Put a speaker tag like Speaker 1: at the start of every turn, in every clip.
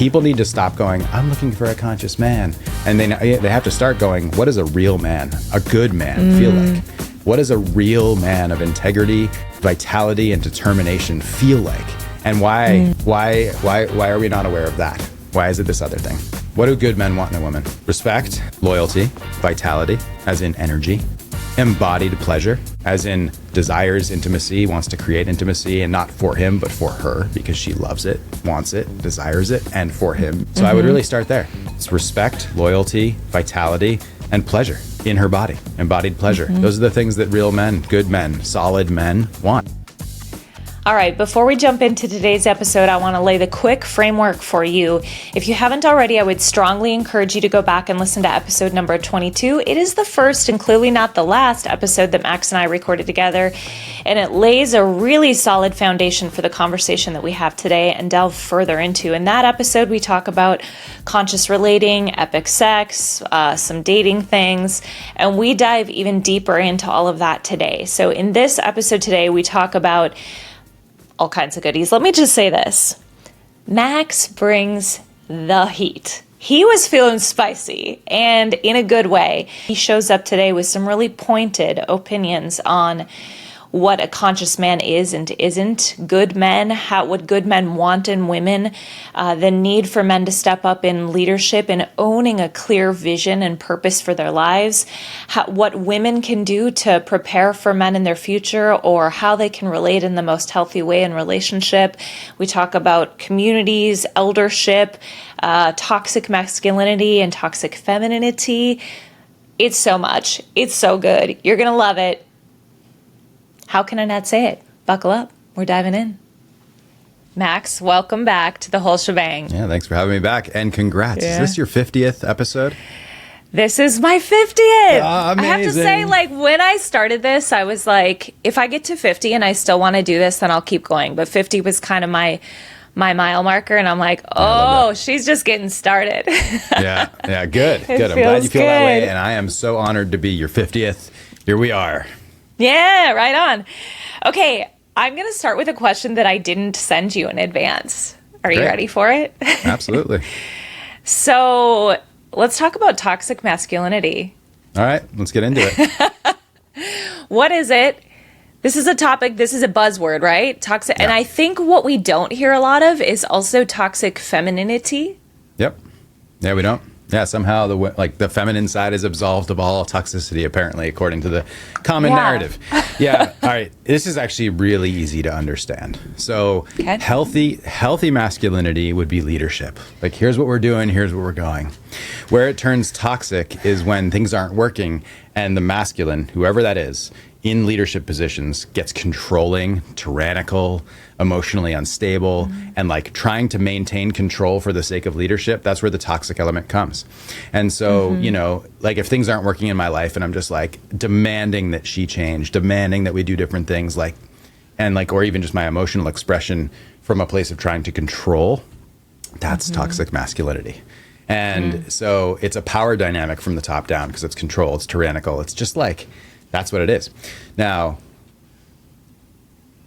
Speaker 1: people need to stop going, I'm looking for a conscious man. And they have to start going, what does a real man, a good man feel like? What does a real man of integrity, vitality, and determination feel like? And why are we not aware of that? Why is it this other thing? What do good men want in a woman? Respect, loyalty, vitality, as in energy, embodied pleasure, as in desires intimacy, wants to create intimacy, and not for him, but for her, because she loves it, wants it, desires it, and for him. So I would really start there. It's respect, loyalty, vitality, and pleasure in her body, embodied pleasure. Those are the things that real men, good men, solid men want.
Speaker 2: All right, before we jump into today's episode, I want to lay the quick framework for you. If you haven't already, I would strongly encourage you to go back and listen to episode number 22. It is the first and clearly not the last episode that Max and I recorded together, and it lays a really solid foundation for the conversation that we have today and delve further into. In that episode, we talk about conscious relating, epic sex, some dating things, and we dive even deeper into all of that today. So in this episode today, we talk about all kinds of goodies. Let me just say this. Max brings the heat. He was feeling spicy, and in a good way. He shows up today with some really pointed opinions on what a conscious man is and isn't, good men, what good men want in women, the need for men to step up in leadership and owning a clear vision and purpose for their lives, what women can do to prepare for men in their future, or how they can relate in the most healthy way in relationship. We talk about communities, eldership, toxic masculinity, and toxic femininity. It's so much. It's so good. You're going to love it. How can I not say it? Buckle up. We're diving in. Max, welcome back to the whole shebang.
Speaker 1: Yeah, thanks for having me back. And congrats.
Speaker 2: Yeah.
Speaker 1: Is this your 50th episode?
Speaker 2: This is my 50th. I have to say, when I started this, I was like, if I get to 50 and I still want to do this, then I'll keep going. But 50 was kind of my mile marker. And I'm like, oh, she's just getting started.
Speaker 1: Yeah, good. I'm glad you feel that way. And I am so honored to be your 50th. Here we are.
Speaker 2: Yeah, right on. Okay, I'm going to start with a question that I didn't send you in advance. Are you ready for it?
Speaker 1: Absolutely.
Speaker 2: So let's talk about toxic masculinity.
Speaker 1: All right, let's get into it.
Speaker 2: What is it? This is a topic, this is a buzzword, right? Toxic. Yeah. And I think what we don't hear a lot of is also toxic femininity.
Speaker 1: Yep. Yeah, we don't. Yeah, somehow the feminine side is absolved of all toxicity, apparently, according to the common narrative. Yeah. All right. This is actually really easy to understand. So healthy masculinity would be leadership. Like, here's what we're doing. Here's where we're going. Where it turns toxic is when things aren't working and the masculine, whoever that is, in leadership positions gets controlling, tyrannical, emotionally unstable, and like trying to maintain control for the sake of leadership. That's where the toxic element comes. And so, like if things aren't working in my life and I'm just like demanding that she change, demanding that we do different things, or even just my emotional expression from a place of trying to control, that's toxic masculinity. And so it's a power dynamic from the top down because it's control, it's tyrannical. It's just like, that's what it is. Now,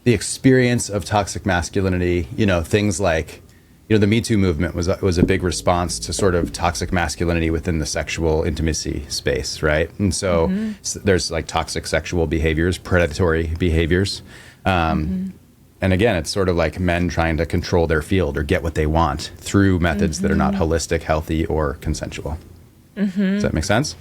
Speaker 1: the experience of toxic masculinity, things like, the Me Too movement was a big response to sort of toxic masculinity within the sexual intimacy space, right? And so there's like toxic sexual behaviors, predatory behaviors. And again, it's sort of like men trying to control their field or get what they want through methods that are not holistic, healthy, or consensual. Does that make sense?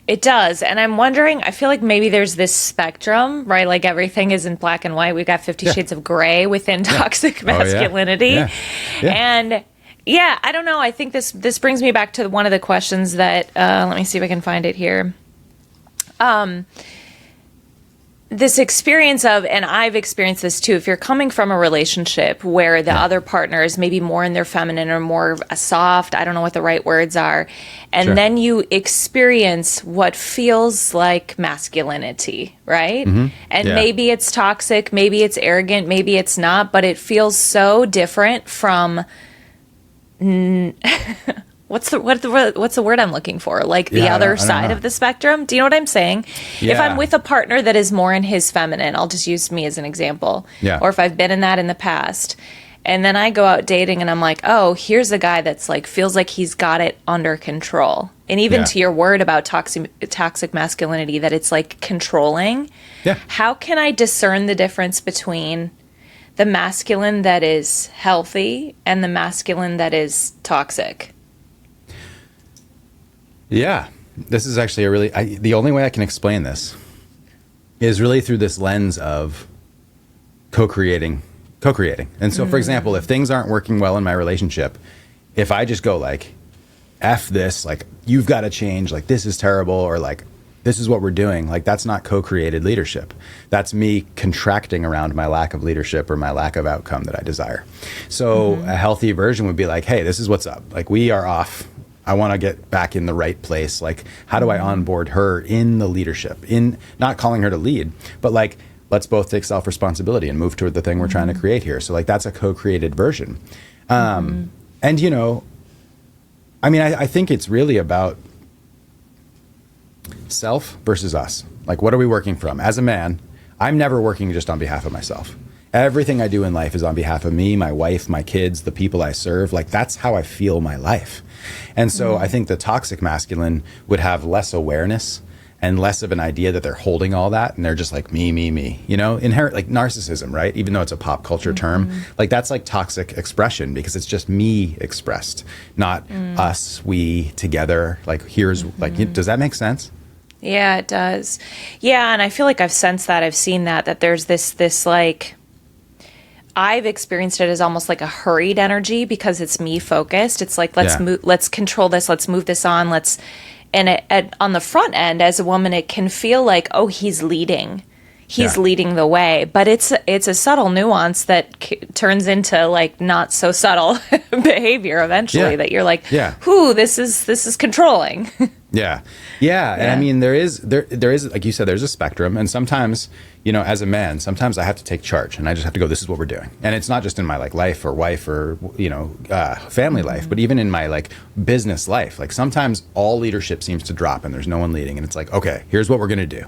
Speaker 2: It does. And I'm wondering, I feel like maybe there's this spectrum, right? Like everything isn't black and white. We've got 50 shades of gray within toxic masculinity. And I don't know. I think this brings me back to one of the questions that, let me see if I can find it here. This experience of, and I've experienced this too, if you're coming from a relationship where the other partner is maybe more in their feminine or more soft, I don't know what the right words are, and then you experience what feels like masculinity, right? And maybe it's toxic, maybe it's arrogant, maybe it's not, but it feels so different from... What's the word I'm looking for? Like the other side of the spectrum? Do you know what I'm saying? Yeah. If I'm with a partner that is more in his feminine, I'll just use me as an example. Yeah. Or if I've been in that in the past, And then I go out dating and I'm like, oh, here's a guy that's like, feels like he's got it under control. And even to your word about toxic masculinity, that it's like controlling.
Speaker 1: Yeah.
Speaker 2: How can I discern the difference between the masculine that is healthy and the masculine that is toxic?
Speaker 1: Yeah. This is actually the only way I can explain this is really through this lens of co-creating. And so, for example, if things aren't working well in my relationship, if I just go like, F this, like, you've got to change, like, this is terrible, or like, this is what we're doing, like, that's not co-created leadership. That's me contracting around my lack of leadership or my lack of outcome that I desire. So a healthy version would be like, hey, this is what's up. Like, we are off. I want to get back in the right place. Like, how do I onboard her in the leadership, in not calling her to lead, but like, let's both take self-responsibility and move toward the thing we're trying to create here. So like, that's a co-created version. And, you know, I mean, I think it's really about self versus us. Like, what are we working from? As a man, I'm never working just on behalf of myself. Everything I do in life is on behalf of me, my wife, my kids, the people I serve. Like, that's how I feel my life. And so I think the toxic masculine would have less awareness and less of an idea that they're holding all that, and they're just like me, you know, inherent, like narcissism, right? Even though it's a pop culture term, like, that's like toxic expression because it's just me expressed, not us, we, together. Like, here's like, does that make sense?
Speaker 2: Yeah, it does. Yeah, and I feel like I've sensed that, I've seen that there's this like, I've experienced it as almost like a hurried energy because it's me focused. It's like, let's control this, let's move this on, and on the front end, as a woman, it can feel like, oh, he's leading leading the way, but it's a subtle nuance that turns into like not so subtle behavior eventually. That you're like, whoo, this is controlling.
Speaker 1: Yeah. And I mean, there is, like you said, there's a spectrum, and sometimes, you know, as a man, sometimes I have to take charge and I just have to go, this is what we're doing. And it's not just in my like life or wife or, you know, family life, but even in my like business life. Like, sometimes all leadership seems to drop and there's no one leading, and it's like, okay, here's what we're going to do.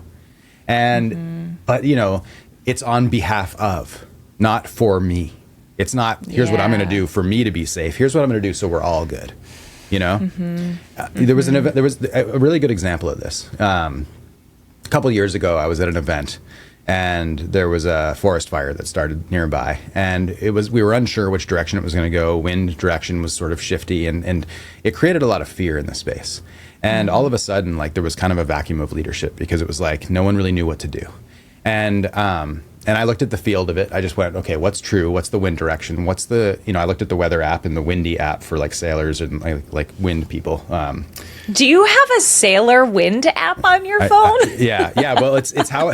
Speaker 1: And, but you know, it's on behalf of, not for me. It's not, here's what I'm going to do for me to be safe. Here's what I'm going to do so we're all good. You know, there was a really good example of this. A couple years ago, I was at an event, and there was a forest fire that started nearby, and we were unsure which direction it was going to go. Wind direction was sort of shifty, and it created a lot of fear in the space. And all of a sudden, like, there was kind of a vacuum of leadership because it was like no one really knew what to do. And I looked at the field of it. I just went, okay, what's true? What's the wind direction? What's the, you know, I looked at the weather app and the windy app for like sailors and like wind people.
Speaker 2: Do you have a sailor wind app on your phone?
Speaker 1: Yeah. Well, it's how,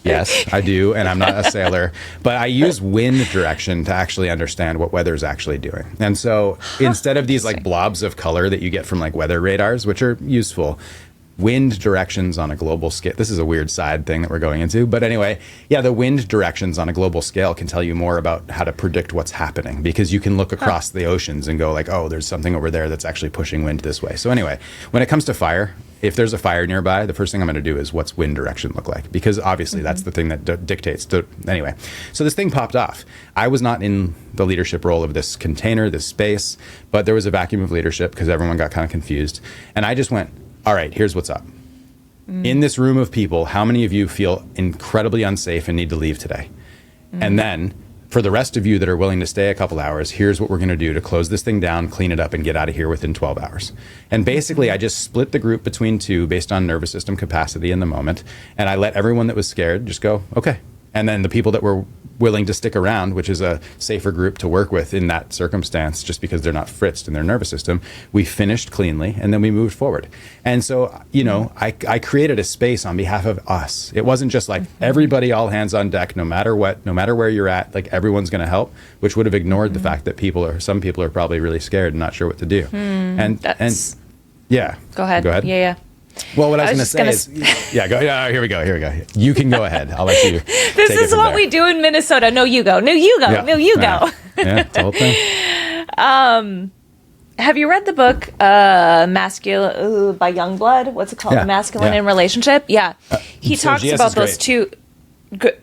Speaker 1: yes, I do. And I'm not a sailor, but I use wind direction to actually understand what weather's actually doing. And so instead of these like blobs of color that you get from like weather radars, which are useful, wind directions on a global scale. This is a weird side thing that we're going into. But anyway, yeah, the wind directions on a global scale can tell you more about how to predict what's happening, because you can look across the oceans and go like, oh, there's something over there that's actually pushing wind this way. So anyway, when it comes to fire, if there's a fire nearby, the first thing I'm going to do is what's wind direction look like? Because obviously that's the thing that dictates. Anyway, so this thing popped off. I was not in the leadership role of this container, this space, but there was a vacuum of leadership because everyone got kind of confused. And I just went, all right, here's what's up. In this room of people, how many of you feel incredibly unsafe and need to leave today? And then for the rest of you that are willing to stay a couple hours, here's what we're going to do to close this thing down, clean it up, and get out of here within 12 hours. And basically, I just split the group between two based on nervous system capacity in the moment. And I let everyone that was scared just go, okay. And then the people that were willing to stick around, which is a safer group to work with in that circumstance, just because they're not fritzed in their nervous system, we finished cleanly, and then we moved forward. And so, you know, I created a space on behalf of us. It wasn't just like everybody, all hands on deck, no matter what, no matter where you're at, like everyone's going to help, which would have ignored the fact that some people are probably really scared and not sure what to do. And yeah.
Speaker 2: Go ahead. Yeah.
Speaker 1: Well, what I was going to say is, here we go. You can go ahead. I'll let you.
Speaker 2: This is what we do in Minnesota. No, you go. No, you go. Yeah. No, you go.
Speaker 1: Yeah, it's the whole thing.
Speaker 2: Have you read the book Masculine by Youngblood? What's it called?
Speaker 1: Yeah.
Speaker 2: Masculine in Relationship? Yeah. He talks about those two.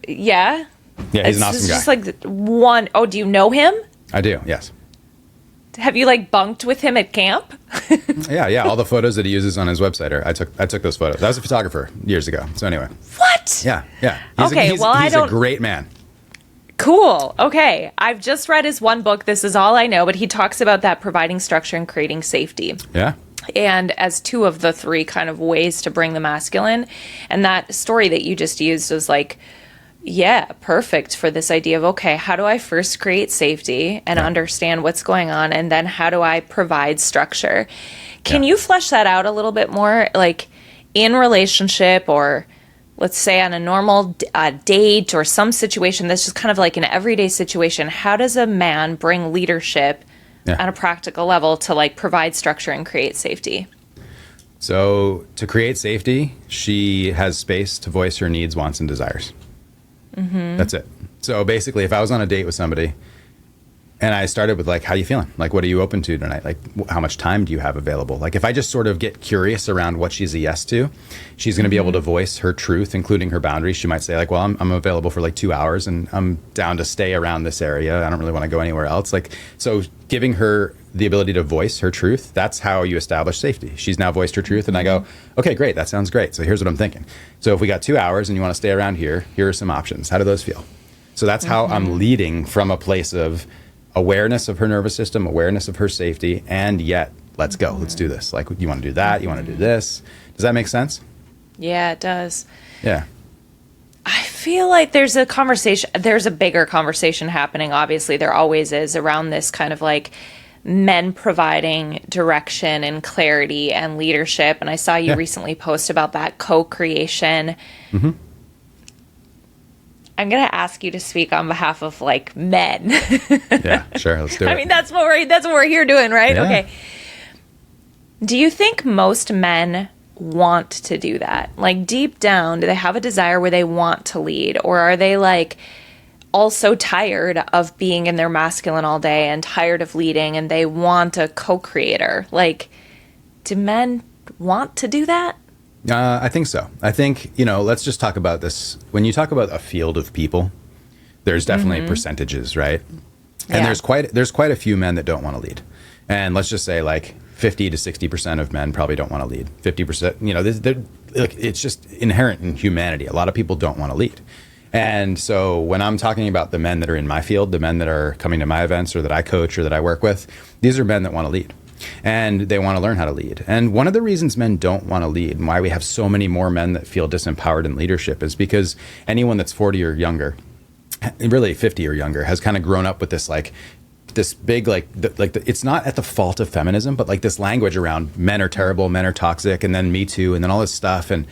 Speaker 2: Yeah.
Speaker 1: Yeah, he's an awesome guy.
Speaker 2: Just like one. Oh, do you know him?
Speaker 1: I do, yes.
Speaker 2: Have you like bunked with him at camp?
Speaker 1: Yeah. All the photos that he uses on his website I took those photos. I was a photographer years ago. So anyway.
Speaker 2: What?
Speaker 1: Yeah. He's a great man.
Speaker 2: Cool. Okay. I've just read his one book, This Is All I Know, but he talks about that providing structure and creating safety.
Speaker 1: Yeah.
Speaker 2: And as two of the three kind of ways to bring the masculine. And that story that you just used was like, yeah, perfect for this idea of, okay, how do I first create safety and understand what's going on? And then how do I provide structure? Can you flesh that out a little bit more? Like in relationship, or let's say on a normal date or some situation that's just kind of like an everyday situation, how does a man bring leadership on a practical level to like provide structure and create safety?
Speaker 1: So to create safety, she has space to voice her needs, wants, and desires. That's it. So basically, if I was on a date with somebody and I started with like, how are you feeling? Like, what are you open to tonight? Like, how much time do you have available? Like, if I just sort of get curious around what she's a yes to, she's going to be able to voice her truth, including her boundaries. She might say like, well, I'm available for like 2 hours and I'm down to stay around this area. I don't really want to go anywhere else. Like, so giving her the ability to voice her truth, that's how you establish safety. She's now voiced her truth and I go, okay, great. That sounds great. So here's what I'm thinking. So if we got 2 hours and you want to stay around here are some options. How do those feel? So that's how I'm leading from a place of awareness of her nervous system, awareness of her safety, and yet let's go. Let's do this. Like, you want to do that? You want to do this? Does that make sense?
Speaker 2: Yeah, it does.
Speaker 1: Yeah.
Speaker 2: I feel like there's a bigger conversation happening. Obviously, there always is around this kind of like men providing direction and clarity and leadership. And I saw you recently post about that co-creation. I'm going to ask you to speak on behalf of like men.
Speaker 1: Yeah, sure. Let's do it.
Speaker 2: I mean, that's what we're here doing, right?
Speaker 1: Yeah.
Speaker 2: Okay. Do you think most men want to do that? Like deep down, do they have a desire where they want to lead? Or are they like also tired of being in their masculine all day and tired of leading and they want a co-creator? Like, do men want to do that?
Speaker 1: I think so. I think, let's just talk about this. When you talk about a field of people, there's definitely percentages, right? And there's quite a few men that don't want to lead. And let's just say like 50 to 60% of men probably don't want to lead. 50%, it's just inherent in humanity. A lot of people don't want to lead. And so when I'm talking about the men that are in my field, the men that are coming to my events or that I coach or that I work with, these are men that want to lead. And they want to learn how to lead. And one of the reasons men don't want to lead and why we have so many more men that feel disempowered in leadership is because anyone that's 40 or younger, really 50 or younger, has kind of grown up with this this big it's not at the fault of feminism, but like this language around men are terrible, men are toxic, and then Me Too, and then all this stuff. And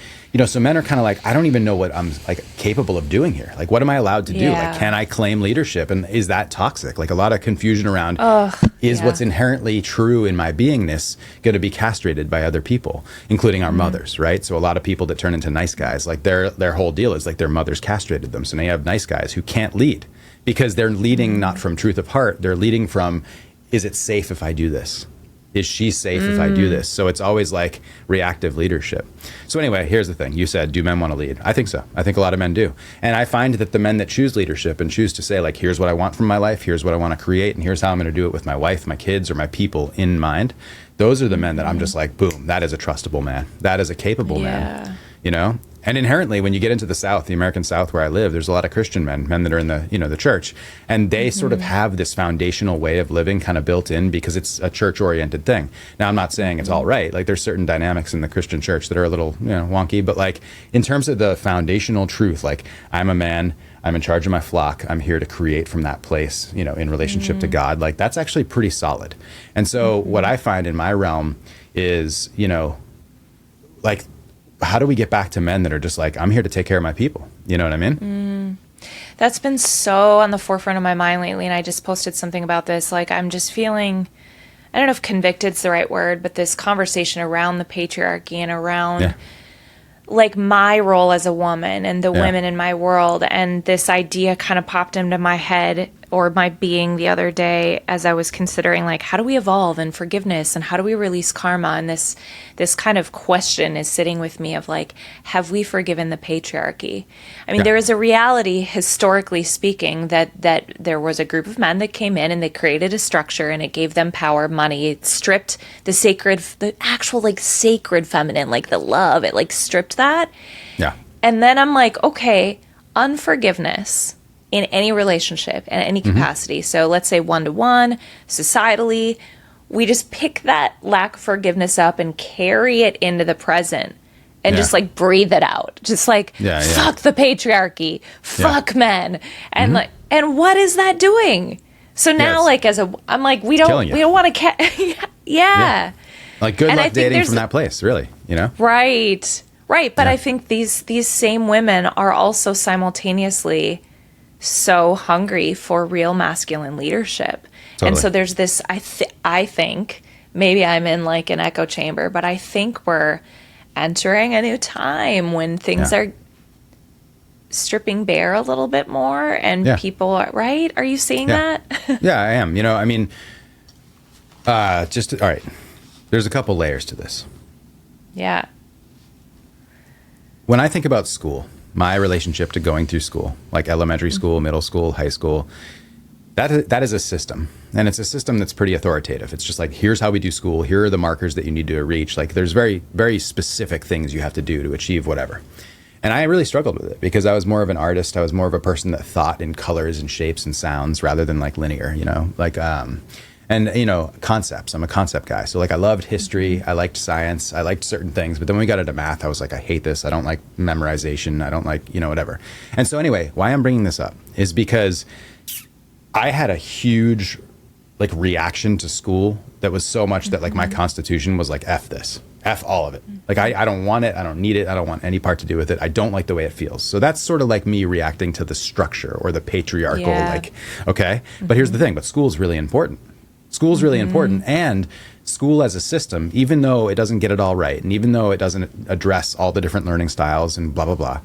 Speaker 1: so men are kind of like, I don't even know what I'm like capable of doing here. Like, what am I allowed to do? Like, can I claim leadership? And is that toxic? Like, a lot of confusion around what's inherently true in my beingness going to be castrated by other people, including our mothers, right? So a lot of people that turn into nice guys, like their whole deal is like their mothers castrated them. So now you have nice guys who can't lead. Because they're leading not from truth of heart, they're leading from, is it safe if I do this? Is she safe if I do this? So it's always like reactive leadership. So anyway, here's the thing. You said, do men want to lead? I think so. I think a lot of men do. And I find that the men that choose leadership and choose to say like, here's what I want from my life, here's what I want to create, and here's how I'm going to do it with my wife, my kids, or my people in mind, those are the men that I'm just like, boom, that is a trustable man. That is a capable man, And inherently, when you get into the South, the American South where I live, there's a lot of Christian men that are in the, the church. And they sort of have this foundational way of living kind of built in because it's a church-oriented thing. Now, I'm not saying it's all right. Like, there's certain dynamics in the Christian church that are a little, wonky. But like, in terms of the foundational truth, like, I'm a man, I'm in charge of my flock, I'm here to create from that place, in relationship to God. Like, that's actually pretty solid. And so what I find in my realm is, like, how do we get back to men that are just like, I'm here to take care of my people? You know what I mean?
Speaker 2: That's been so on the forefront of my mind lately. And I just posted something about this. Like, I'm just feeling, I don't know if convicted's the right word, but this conversation around the patriarchy and around like my role as a woman and the women in my world. And this idea kind of popped into my head or my being the other day as I was considering, like, how do we evolve in forgiveness and how do we release karma? And this kind of question is sitting with me of like, have we forgiven the patriarchy? I mean, there is a reality, historically speaking, that there was a group of men that came in and they created a structure and it gave them power, money. It stripped the actual like sacred feminine, like the love. It like stripped that.
Speaker 1: Yeah.
Speaker 2: And then I'm like, okay, unforgiveness in any relationship, in any capacity. So let's say one-to-one, societally, we just pick that lack of forgiveness up and carry it into the present and just like breathe it out. Just like, fuck the patriarchy, fuck men. And like, and what is that doing? So now like I'm like, we don't want to,
Speaker 1: Like good luck dating from that place, really, you know?
Speaker 2: Right. But I think these same women are also simultaneously so hungry for real masculine leadership. Totally. And so there's this, I think, maybe I'm in like an echo chamber, but I think we're entering a new time when things are stripping bare a little bit more and people are, right? Are you seeing that?
Speaker 1: Yeah, I am. You know, I mean, all right. There's a couple layers to this.
Speaker 2: Yeah.
Speaker 1: When I think about school, my relationship to going through school, like elementary school, middle school, high school, that is a system. And it's a system that's pretty authoritative. It's just like, here's how we do school. Here are the markers that you need to reach. Like there's very, very specific things you have to do to achieve whatever. And I really struggled with it because I was more of an artist. I was more of a person that thought in colors and shapes and sounds rather than like linear, you know, like, and, you know, concepts. I'm a concept guy. So, like, I loved history. I liked science. I liked certain things. But then when we got into math, I was like, I hate this. I don't like memorization. I don't like, you know, whatever. And so anyway, why I'm bringing this up is because I had a huge, like, reaction to school that was so much that, like, my constitution was like, F this. F all of it. Like, I don't want it. I don't need it. I don't want any part to do with it. I don't like the way it feels. So that's sort of like me reacting to the structure or the patriarchal, like, okay. But here's the thing. But school is really important. School's really important, and school as a system, even though it doesn't get it all right, and even though it doesn't address all the different learning styles and blah, blah, blah,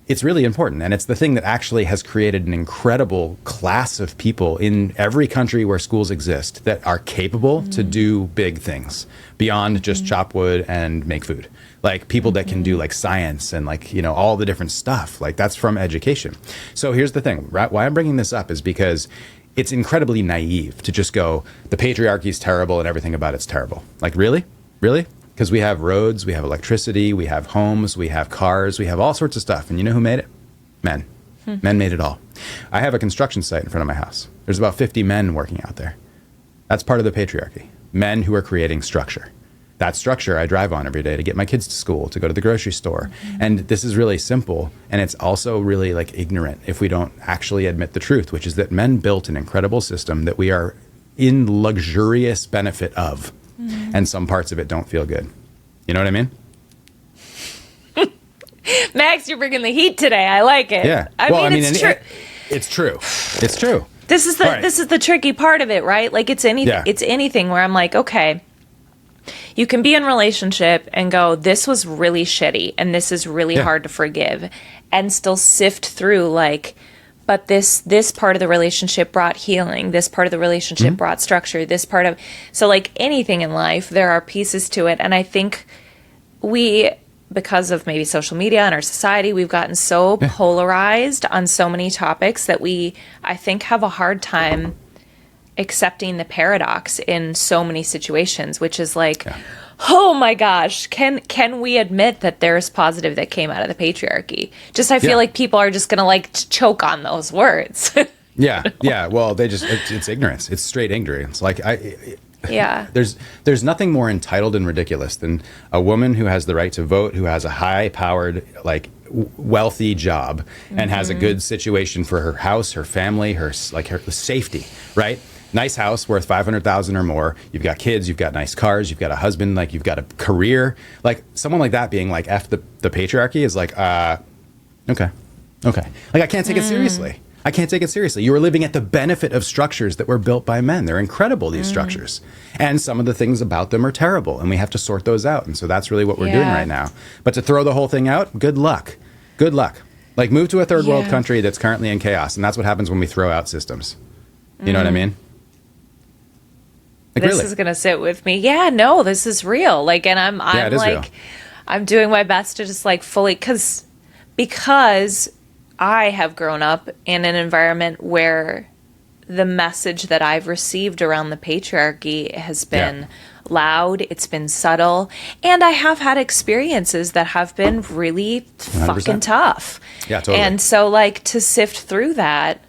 Speaker 1: it's really important. And it's the thing that actually has created an incredible class of people in every country where schools exist that are capable to do big things beyond just chop wood and make food. Like people that can do like science and like, you know, all the different stuff. Like that's from education. So here's the thing, right? Why I'm bringing this up is because it's incredibly naive to just go, the patriarchy is terrible and everything about it's terrible. Like, really? Really? Because we have roads, we have electricity, we have homes, we have cars, we have all sorts of stuff. And you know who made it? Men. Men made it all. I have a construction site in front of my house. There's about 50 men working out there. That's part of the patriarchy. Men who are creating structure. That structure I drive on every day to get my kids to school, to go to the grocery store. And this is really simple. And it's also really like ignorant if we don't actually admit the truth, which is that men built an incredible system that we are in luxurious benefit of. And some parts of it don't feel good. You know what I mean?
Speaker 2: Max, you're bringing the heat today. I like it.
Speaker 1: Yeah.
Speaker 2: I mean, it's true.
Speaker 1: It's true. It's true.
Speaker 2: This is the tricky part of it, right? Like it's anything where I'm like, okay, you can be in relationship and go, this was really shitty and this is really hard to forgive, and still sift through like, but this part of the relationship brought healing. This part of the relationship brought structure. This part of, so like anything in life, there are pieces to it. And I think we, because of maybe social media and our society, we've gotten so polarized on so many topics that we, I think, have a hard time accepting the paradox in so many situations, which is like, oh my gosh, can we admit that there's positive that came out of the patriarchy? Just, I feel like people are just going to like choke on those words.
Speaker 1: Well, it's ignorance. It's straight ignorance. Like there's nothing more entitled and ridiculous than a woman who has the right to vote, who has a high-powered, like wealthy job and has a good situation for her house, her family, her safety, right? Nice house worth $500,000 or more. You've got kids, you've got nice cars, you've got a husband, like you've got a career. Like someone like that being like, F the patriarchy is like, okay. Like I can't take it seriously. I can't take it seriously. You are living at the benefit of structures that were built by men. They're incredible, these structures. And some of the things about them are terrible, and we have to sort those out. And so that's really what we're doing right now. But to throw the whole thing out, good luck. Good luck. Like move to a third world
Speaker 2: Yeah.
Speaker 1: country that's currently in chaos. And that's what happens when we throw out systems. You know what I mean? Like,
Speaker 2: This
Speaker 1: really.
Speaker 2: is gonna sit with me. Yeah, no, this is real. Like, and I'm
Speaker 1: it is real.
Speaker 2: like, I'm doing my best to just like fully because I have grown up in an environment where the message that I've received around the patriarchy has been loud, it's been subtle, and I have had experiences that have been really
Speaker 1: 100%.
Speaker 2: fucking tough.
Speaker 1: Yeah, totally.
Speaker 2: And so, like, to sift through that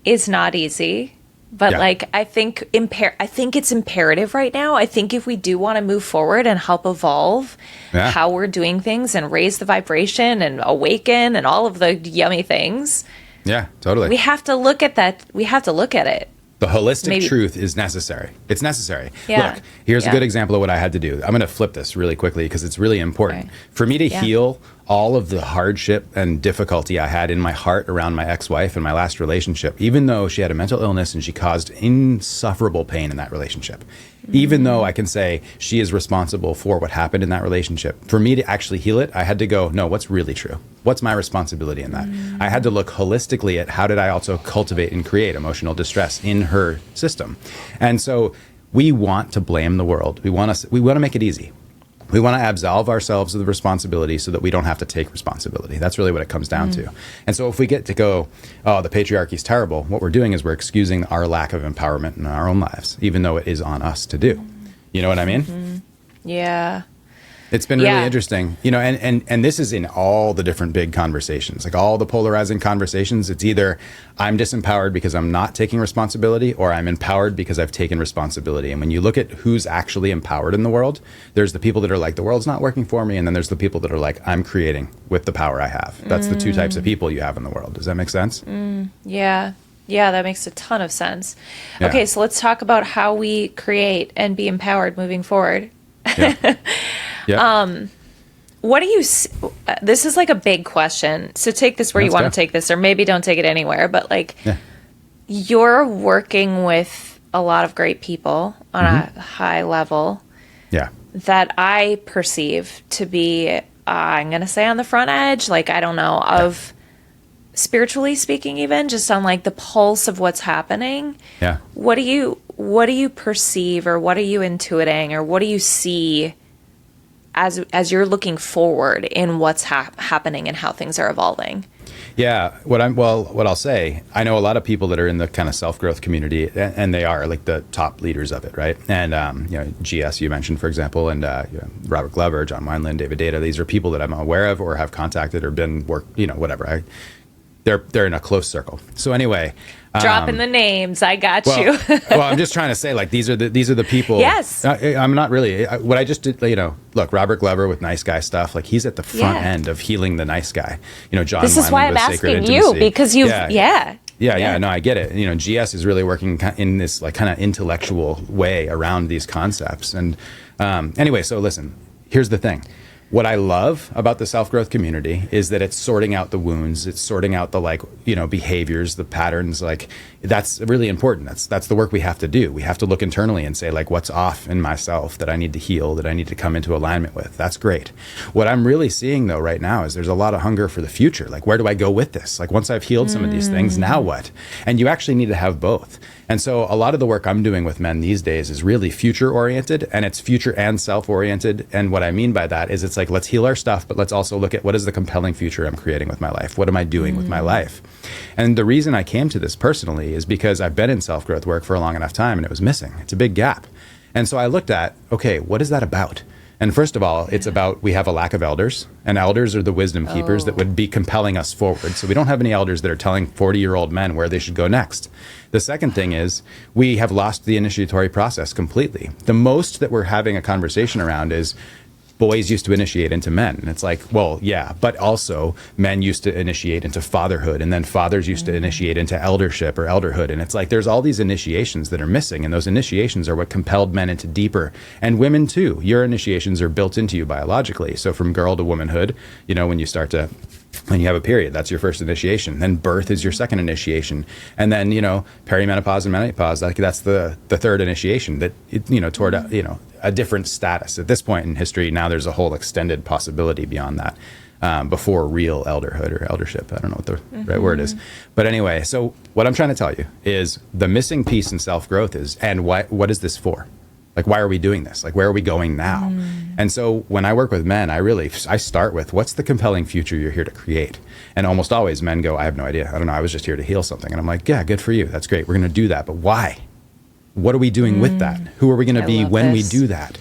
Speaker 2: is not easy. But
Speaker 1: Yeah.
Speaker 2: like, I think it's imperative right now. I think if we do want to move forward and help evolve
Speaker 1: Yeah.
Speaker 2: how we're doing things and raise the vibration and awaken and all of the yummy things,
Speaker 1: Yeah, totally.
Speaker 2: we have to look at that. We have to look at it.
Speaker 1: The holistic
Speaker 2: Maybe-
Speaker 1: truth is necessary. It's necessary.
Speaker 2: Yeah.
Speaker 1: Look, here's a
Speaker 2: Yeah.
Speaker 1: good example of what I had to do. I'm going to flip this really quickly because it's really important.
Speaker 2: Okay.
Speaker 1: For me to
Speaker 2: Yeah.
Speaker 1: heal all of the hardship and difficulty I had in my heart around my ex-wife and my last relationship, even though she had a mental illness and she caused insufferable pain in that relationship, even though I can say she is responsible for what happened in that relationship, for me to actually heal it, I had to go, no, what's really true? What's my responsibility in that? I had to look holistically at how did I also cultivate and create emotional distress in her system. And so we want to blame the world. We want to make it easy. We want to absolve ourselves of the responsibility so that we don't have to take responsibility. That's really what it comes down to. And so if we get to go, oh, the patriarchy is terrible, what we're doing is we're excusing our lack of empowerment in our own lives, even though it is on us to do. You know what I mean?
Speaker 2: Yeah.
Speaker 1: It's been really
Speaker 2: Yeah.
Speaker 1: interesting, you know, and this is in all the different big conversations, like all the polarizing conversations. It's either I'm disempowered because I'm not taking responsibility, or I'm empowered because I've taken responsibility. And when you look at who's actually empowered in the world, there's the people that are like, the world's not working for me. And then there's the people that are like, I'm creating with the power I have. That's the two types of people you have in the world. Does that make sense?
Speaker 2: Yeah. Yeah, that makes a ton of sense.
Speaker 1: Yeah.
Speaker 2: Okay, so let's talk about how we create and be empowered moving forward.
Speaker 1: Yeah. Yeah.
Speaker 2: What do you this is like a big question. So take this where you
Speaker 1: Let's
Speaker 2: want
Speaker 1: go.
Speaker 2: to take this, or maybe don't take it anywhere, but like
Speaker 1: Yeah.
Speaker 2: you're working with a lot of great people on a high level
Speaker 1: Yeah.
Speaker 2: that I perceive to be I'm going to say on the front edge, like I don't know, of spiritually speaking, even just on like the pulse of what's happening.
Speaker 1: Yeah.
Speaker 2: What do you perceive, or what are you intuiting, or what do you see as you're looking forward in what's happening and how things are evolving?
Speaker 1: Yeah, what I'll say, I know a lot of people that are in the kind of self-growth community, and they are like the top leaders of it, right? And you know, GS you mentioned, for example, and you know, Robert Glover, John Wineland, David Data. These are people that I'm aware of or have contacted or been whatever. They're in a close circle. So anyway,
Speaker 2: Dropping the names, I got you.
Speaker 1: well, I'm just trying to say, like, these are the people.
Speaker 2: Yes.
Speaker 1: I'm not really. What I just did, you know, look, Robert Glover with nice guy stuff, like he's at the front
Speaker 2: Yeah.
Speaker 1: end of healing the nice guy. You know, John.
Speaker 2: This is
Speaker 1: Wineland
Speaker 2: why I'm
Speaker 1: with Sacred
Speaker 2: asking you,
Speaker 1: Intimacy.
Speaker 2: because you've
Speaker 1: Yeah, no, I get it. You know, GS is really working in this like kind of intellectual way around these concepts. And anyway, so listen, here's the thing. What I love about the self-growth community is that it's sorting out the wounds, it's sorting out the like, you know, behaviors, the patterns. Like that's really important. That's the work we have to do. We have to look internally and say like, what's off in myself that I need to heal, that I need to come into alignment with. That's great. What I'm really seeing though right now is there's a lot of hunger for the future. Like, where do I go with this? Like, once I've healed some of these things, now what? And you actually need to have both. And so a lot of the work I'm doing with men these days is really future oriented, and it's future and self oriented. And what I mean by that is it's like, let's heal our stuff, but let's also look at what is the compelling future I'm creating with my life? What am I doing with my life? And the reason I came to this personally is because I've been in self-growth work for a long enough time and it was missing. It's a big gap. And so I looked at, okay, what is that about? And first of all, it's about, we have a lack of elders, and elders are the wisdom keepers that would be compelling us forward. So we don't have any elders that are telling 40-year-old men where they should go next. The second thing is we have lost the initiatory process completely. The most that we're having a conversation around is boys used to initiate into men. And it's like, well, yeah, but also men used to initiate into fatherhood, and then fathers used to initiate into eldership or elderhood. And it's like, there's all these initiations that are missing, and those initiations are what compelled men into deeper, and women too. Your initiations are built into you biologically. So from girl to womanhood, you know, when you have a period, that's your first initiation. Then birth is your second initiation. And then, you know, perimenopause and menopause, like that's the third initiation that, you know, toward, you know, a different status. At this point in history, now there's a whole extended possibility beyond that. before real elderhood or eldership. I don't know what the right word is. But anyway, so what I'm trying to tell you is the missing piece in self-growth is, and what is this for? Like, why are we doing this? Like, where are we going now? And so when I work with men, I start with, what's the compelling future you're here to create? And almost always men go, I have no idea. I don't know. I was just here to heal something. And I'm like, yeah, good for you. That's great. We're going to do that. But why? What are we doing with that? Who are we going to be when we do that?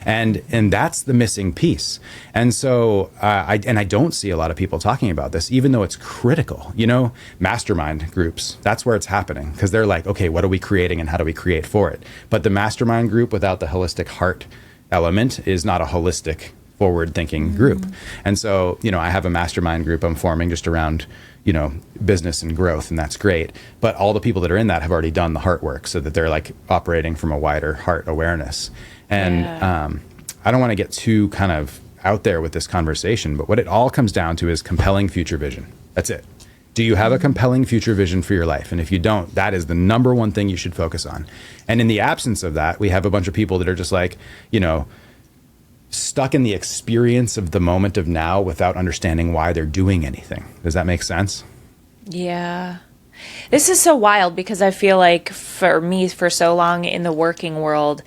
Speaker 1: And that's the missing piece. And so I don't see a lot of people talking about this, even though it's critical. You know, mastermind groups, that's where it's happening, because they're like, okay, what are we creating and how do we create for it? But the mastermind group without the holistic heart element is not a holistic forward-thinking group. And so, you know, I have a mastermind group I'm forming just around, you know, business and growth, and that's great. But all the people that are in that have already done the heart work, so that they're like operating from a wider heart awareness. And I don't want to get too kind of out there with this conversation, but what it all comes down to is compelling future vision. That's it. Do you have a compelling future vision for your life? And if you don't, that is the number one thing you should focus on. And in the absence of that, we have a bunch of people that are just like, you know, stuck in the experience of the moment of now without understanding why they're doing anything. Does that make sense?
Speaker 2: Yeah. This is so wild, because I feel like for me, for so long in the working world,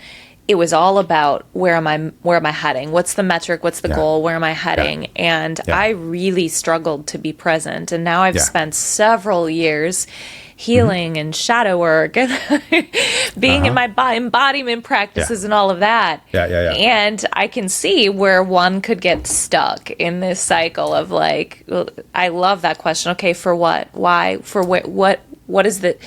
Speaker 2: it was all about where am I heading? What's the metric? What's the goal? Where am I heading? And I really struggled to be present. And now I've spent several years healing and shadow work and being in my embodiment practices and all of that. And I can see where one could get stuck in this cycle of like, I love that question. Okay, for what? Why? For what is the...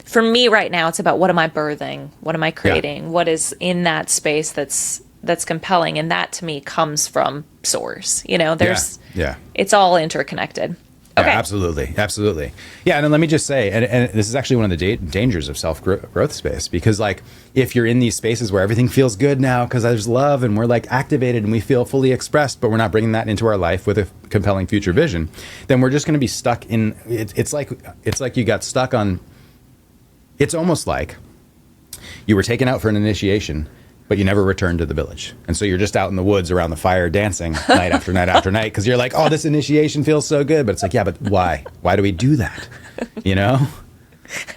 Speaker 2: For me right now, it's about, what am I birthing? What am I creating? What is in that space that's compelling? And that to me comes from source. You know, it's all interconnected. Okay.
Speaker 1: Yeah, absolutely. Absolutely. Yeah. And then let me just say, and this is actually one of the dangers of self-growth space, because like, if you're in these spaces where everything feels good now because there's love and we're like activated and we feel fully expressed, but we're not bringing that into our life with a compelling future vision, then we're just going to be stuck in, it's like you got stuck on, it's almost like you were taken out for an initiation, but you never returned to the village. And so you're just out in the woods around the fire dancing night after night after night, because you're like, oh, this initiation feels so good. But it's like, yeah, but why? Why do we do that? You know?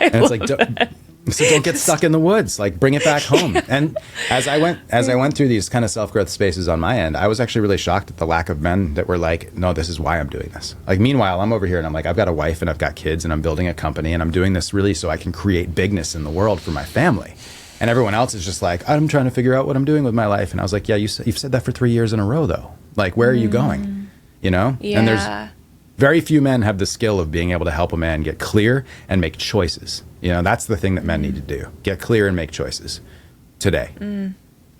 Speaker 1: And it's like, don't get stuck in the woods. Like, bring it back home. And as I went through these kind of self-growth spaces on my end, I was actually really shocked at the lack of men that were like, no, this is why I'm doing this. Like, meanwhile, I'm over here and I'm like, I've got a wife and I've got kids and I'm building a company and I'm doing this really so I can create bigness in the world for my family. And everyone else is just like, I'm trying to figure out what I'm doing with my life. And I was like, yeah, you've said that for 3 years in a row, though. Like, where are you going? You know?
Speaker 2: Yeah.
Speaker 1: And there's very few men have the skill of being able to help a man get clear and make choices. You know, that's the thing that men need to do. Get clear and make choices today.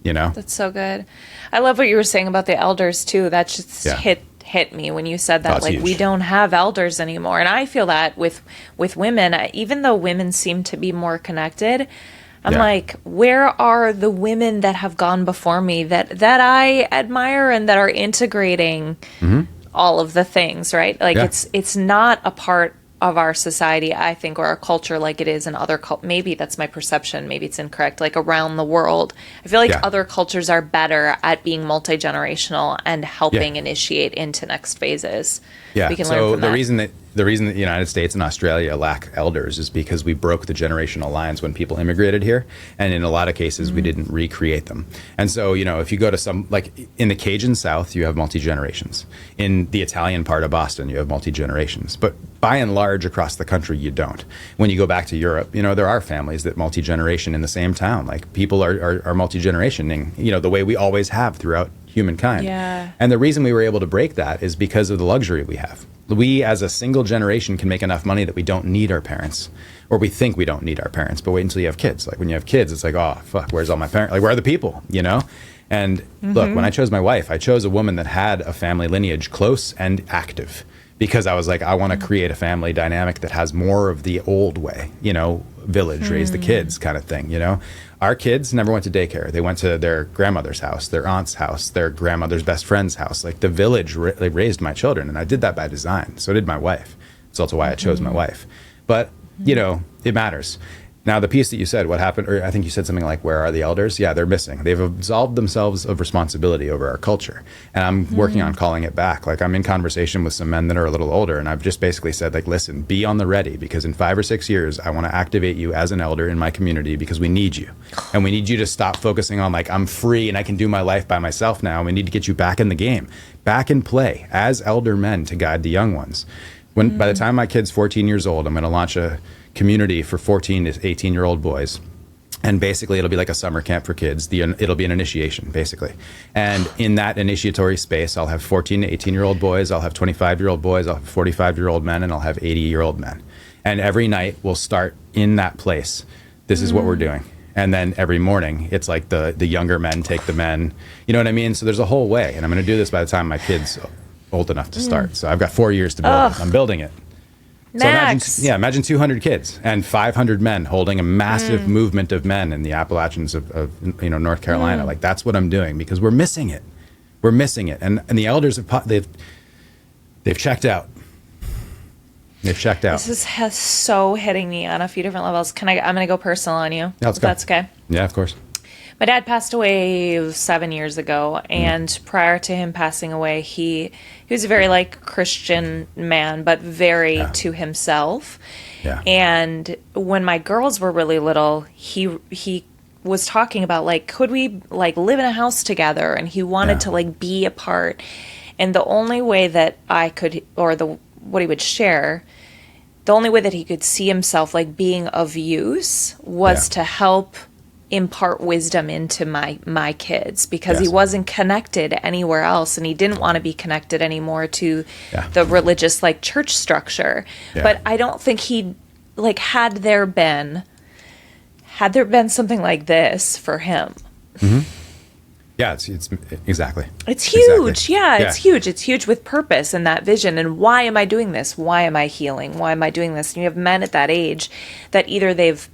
Speaker 1: You know?
Speaker 2: That's so good. I love what you were saying about the elders, too. That just hit me when you said that. Like, huge. We don't have elders anymore. And I feel that with women, even though women seem to be more connected, I'm like, where are the women that have gone before me that I admire and that are integrating all of the things, right? Like, it's not a part of our society, I think, or our culture like it is in other maybe that's my perception, maybe it's incorrect, like around the world. I feel like other cultures are better at being multi-generational and helping initiate into next phases.
Speaker 1: Yeah,
Speaker 2: we can
Speaker 1: so
Speaker 2: learn from
Speaker 1: the reason that the United States and Australia lack elders is because we broke the generational lines when people immigrated here, and in a lot of cases we didn't recreate them. And so, you know, if you go to some, like in the Cajun South, you have multi-generations. In the Italian part of Boston, you have multi-generations. But by and large, across the country, you don't. When you go back to Europe, you know, there are families that multi-generation in the same town. Like, people are multi-generationing, you know, the way we always have throughout humankind.
Speaker 2: Yeah.
Speaker 1: And the reason we were able to break that is because of the luxury we have. We, as a single generation, can make enough money that we don't need our parents, or we think we don't need our parents. But wait until you have kids. Like, when you have kids, it's like, oh, fuck, where's all my parents? Like, where are the people, you know? And look, when I chose my wife, I chose a woman that had a family lineage close and active, because I was like, I want to create a family dynamic that has more of the old way, you know, village, raise the kids kind of thing, you know? Our kids never went to daycare. They went to their grandmother's house, their aunt's house, their grandmother's best friend's house. Like, the village raised my children, and I did that by design. So did my wife. It's also why I chose my wife. But, you know, it matters. Now, the piece that you said, what happened, or I think you said something like, where are the elders? Yeah, they're missing. They've absolved themselves of responsibility over our culture. And I'm working on calling it back. Like, I'm in conversation with some men that are a little older, and I've just basically said, like, listen, be on the ready, because in 5 or 6 years, I want to activate you as an elder in my community, because we need you. And we need you to stop focusing on, like, I'm free and I can do my life by myself now. We need to get you back in the game, back in play as elder men to guide the young ones. By the time my kid's 14 years old, I'm going to launch a community for 14 to 18-year-old boys. And basically, it'll be like a summer camp for kids. It'll be an initiation, basically. And in that initiatory space, I'll have 14 to 18-year-old boys, I'll have 25-year-old boys, I'll have 45-year-old men, and I'll have 80-year-old men. And every night, we'll start in that place. This is what we're doing. And then every morning, it's like the younger men take the men. You know what I mean? So there's a whole way. And I'm going to do this by the time my kid's old enough to start. So I've got 4 years to build it. I'm building it.
Speaker 2: Max.
Speaker 1: So imagine 200 kids and 500 men holding a massive movement of men in the Appalachians of North Carolina. Like, that's what I'm doing, because we're missing it. We're missing it. And the elders they've checked out. They've checked out.
Speaker 2: This is so hitting me on a few different levels. I'm going to go personal on you.
Speaker 1: Yeah, let's go.
Speaker 2: That's okay.
Speaker 1: Yeah, of course.
Speaker 2: My dad passed away 7 years ago, and prior to him passing away, he was a very Christian man, but very to himself.
Speaker 1: Yeah.
Speaker 2: And when my girls were really little, he was talking about could we live in a house together, and he wanted to be a part. And the only way that I could, or what he would share, the only way that he could see himself being of use was to help impart wisdom into my kids, because he wasn't connected anywhere else, and he didn't want to be connected anymore to the religious church structure. But I don't think he had there been something like this for him.
Speaker 1: Yeah, it's exactly.
Speaker 2: It's huge.
Speaker 1: Exactly.
Speaker 2: Yeah, it's huge. It's huge with purpose and that vision. And why am I doing this? Why am I healing? Why am I doing this? And you have men at that age that either they've,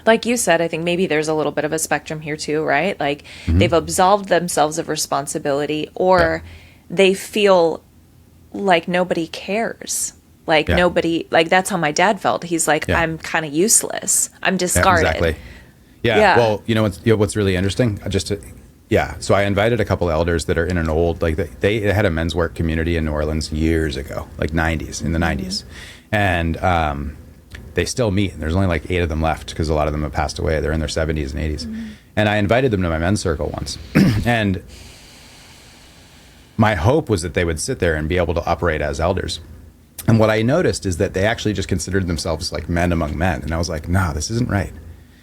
Speaker 2: like you said, I think maybe there's a little bit of a spectrum here too, right? They've absolved themselves of responsibility, or they feel like nobody cares. Nobody, that's how my dad felt. He's I'm kind of useless. I'm discarded.
Speaker 1: Exactly. Yeah. Well, what's really interesting? So I invited a couple elders that are in an old, they had a men's work community in New Orleans years ago, in the 90s. And they still meet. And there's only 8 of them left, because a lot of them have passed away. They're in their 70s and 80s. And I invited them to my men's circle once. And my hope was that they would sit there and be able to operate as elders. And what I noticed is that they actually just considered themselves men among men. And I was like, no, this isn't right.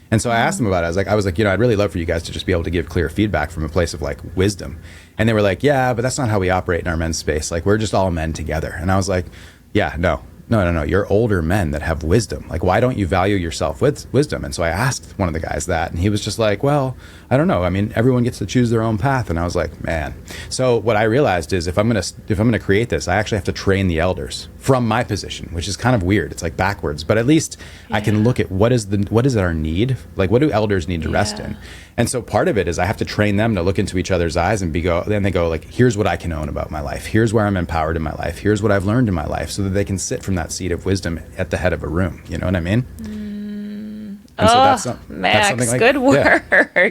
Speaker 1: And so I asked them about it. I was like, I'd really love for you guys to just be able to give clear feedback from a place of wisdom. And they were like, yeah, but that's not how we operate in our men's space. We're just all men together. And I was like, yeah, no. You're older men that have wisdom. Why don't you value yourself with wisdom? And so I asked one of the guys that, and he was just like, well, I don't know. I mean, everyone gets to choose their own path. And I was like, man. So what I realized is if I'm gonna create this, I actually have to train the elders from my position, which is kind of weird. It's backwards, but at least I can look at what is our need? What do elders need to rest in? And so part of it is I have to train them to look into each other's eyes and then they go here's what I can own about my life. Here's where I'm empowered in my life. Here's what I've learned in my life, so that they can sit from that seat of wisdom at the head of a room. You know what I mean? And
Speaker 2: Max, that's something good work.